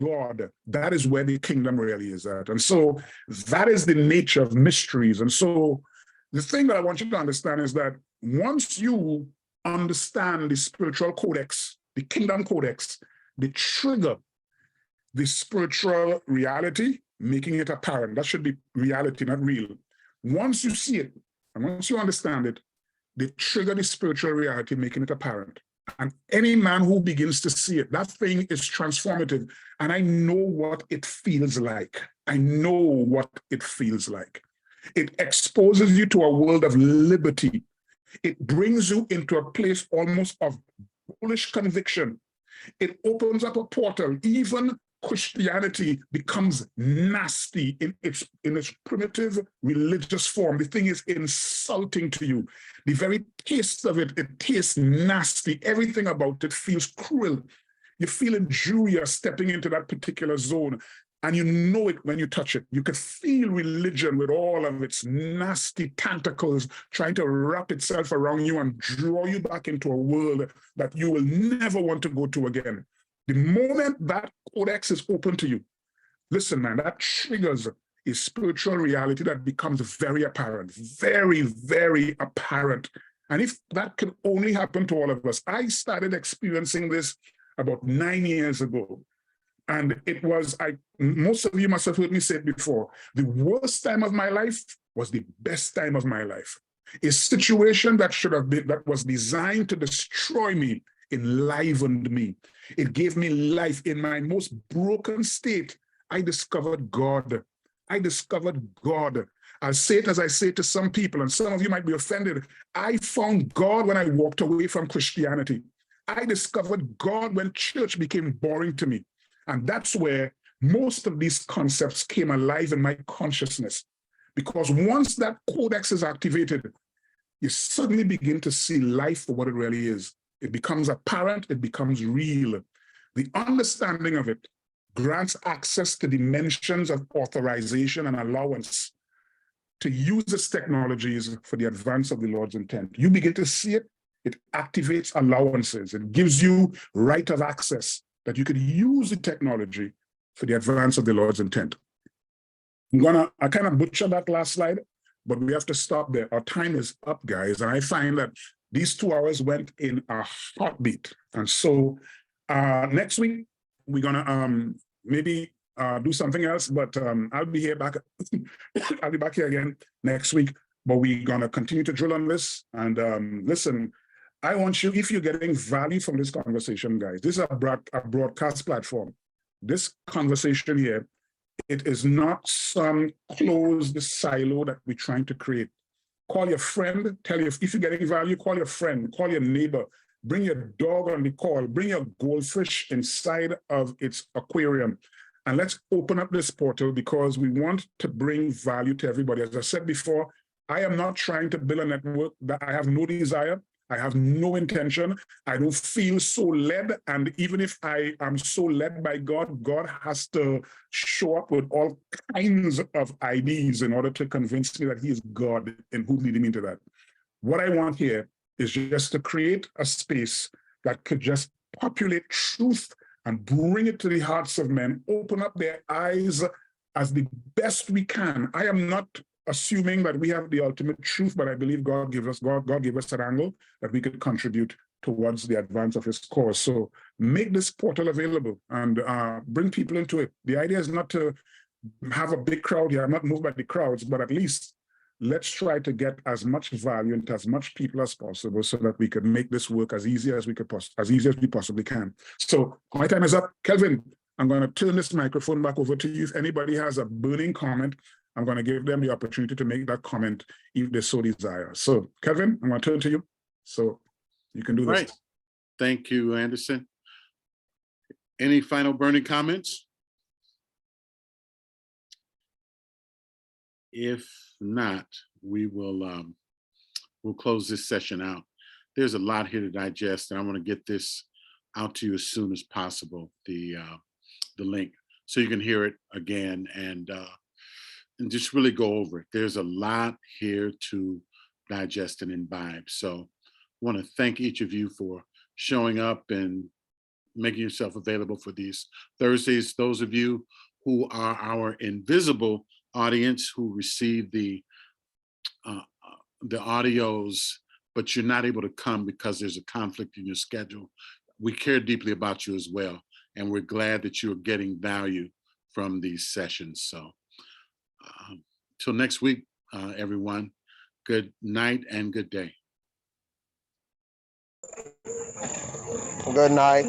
God. That is where the kingdom really is at. And so that is the nature of mysteries. And so the thing that I want you to understand is that once you understand the spiritual codex, the kingdom codex, they trigger the spiritual reality, making it apparent. That should be reality, not real. Once you see it, and once you understand it, they trigger the spiritual reality, making it apparent. And any man who begins to see it, that thing is transformative. And I know what it feels like. I know what it feels like. It exposes you to a world of liberty. It brings you into a place almost of bullish conviction. It opens up a portal. Even Christianity becomes nasty in its primitive religious form. The thing is insulting to you. The very taste of it, it tastes nasty. Everything about it feels cruel. You feel injurious stepping into that particular zone, and you know it when you touch it. You can feel religion with all of its nasty tentacles trying to wrap itself around you and draw you back into a world that you will never want to go to again. The moment that codex is open to you, listen, man, that triggers a spiritual reality that becomes very apparent, very, very apparent. And if that can only happen to all of us, I started experiencing this about 9 years ago. And it was, most of you must have heard me say it before, the worst time of my life was the best time of my life. A situation that should have been, that was designed to destroy me, enlivened me. It gave me life. In my most broken state, I discovered God. I discovered God. I'll say it as I say to some people, and some of you might be offended. I found God when I walked away from Christianity. I discovered God when church became boring to me. And that's where most of these concepts came alive in my consciousness. Because once that codex is activated, you suddenly begin to see life for what it really is. It becomes apparent, it becomes real. The understanding of it grants access to dimensions of authorization and allowance to use its technologies for the advance of the Lord's intent. You begin to see it, it activates allowances, it gives you right of access that you could use the technology for the advance of the Lord's intent. I kind of butchered that last slide, but we have to stop there. Our time is up, guys, and I find that these 2 hours went in a heartbeat. And so next week, we're gonna maybe do something else, but I'll be here back. I'll be back here again next week, but we're gonna continue to drill on this. And listen, I want you, if you're getting value from this conversation, guys, this is a broadcast platform. This conversation here, it is not some closed silo that we're trying to create. Call your friend, tell you, if you're getting value, call your friend, call your neighbor, bring your dog on the call, bring your goldfish inside of its aquarium, and let's open up this portal because we want to bring value to everybody. As I said before, I am not trying to build a network that I have no desire. I have no intention. I don't feel so led. And even if I am so led by God, God has to show up with all kinds of ideas in order to convince me that he is God and who's leading me into that. What I want here is just to create a space that could just populate truth and bring it to the hearts of men, open up their eyes as the best we can. I am not assuming that we have the ultimate truth, but I believe God gave us an angle that we could contribute towards the advance of his cause. So make this portal available and bring people into it. The idea is not to have a big crowd here. I'm not moved by the crowds, but at least let's try to get as much value into as much people as possible so that we could make this work as easy as we possibly can. So my time is up. Kelvin, I'm going to turn this microphone back over to you. If anybody has a burning comment, I'm going to give them the opportunity to make that comment if they so desire. So Kelvin, I'm going to turn to you. So you can do this. Right. Thank you, Anderson. Any final burning comments? If not, we will we'll close this session out. There's a lot here to digest, and I want to get this out to you as soon as possible, the link, so you can hear it again and just really go over it. There's a lot here to digest and imbibe. So I want to thank each of you for showing up and making yourself available for these Thursdays. Those of you who are our invisible audience who receive the audios, but you're not able to come because there's a conflict in your schedule, we care deeply about you as well. And we're glad that you're getting value from these sessions. So till next week, everyone, good night and good day. Good night.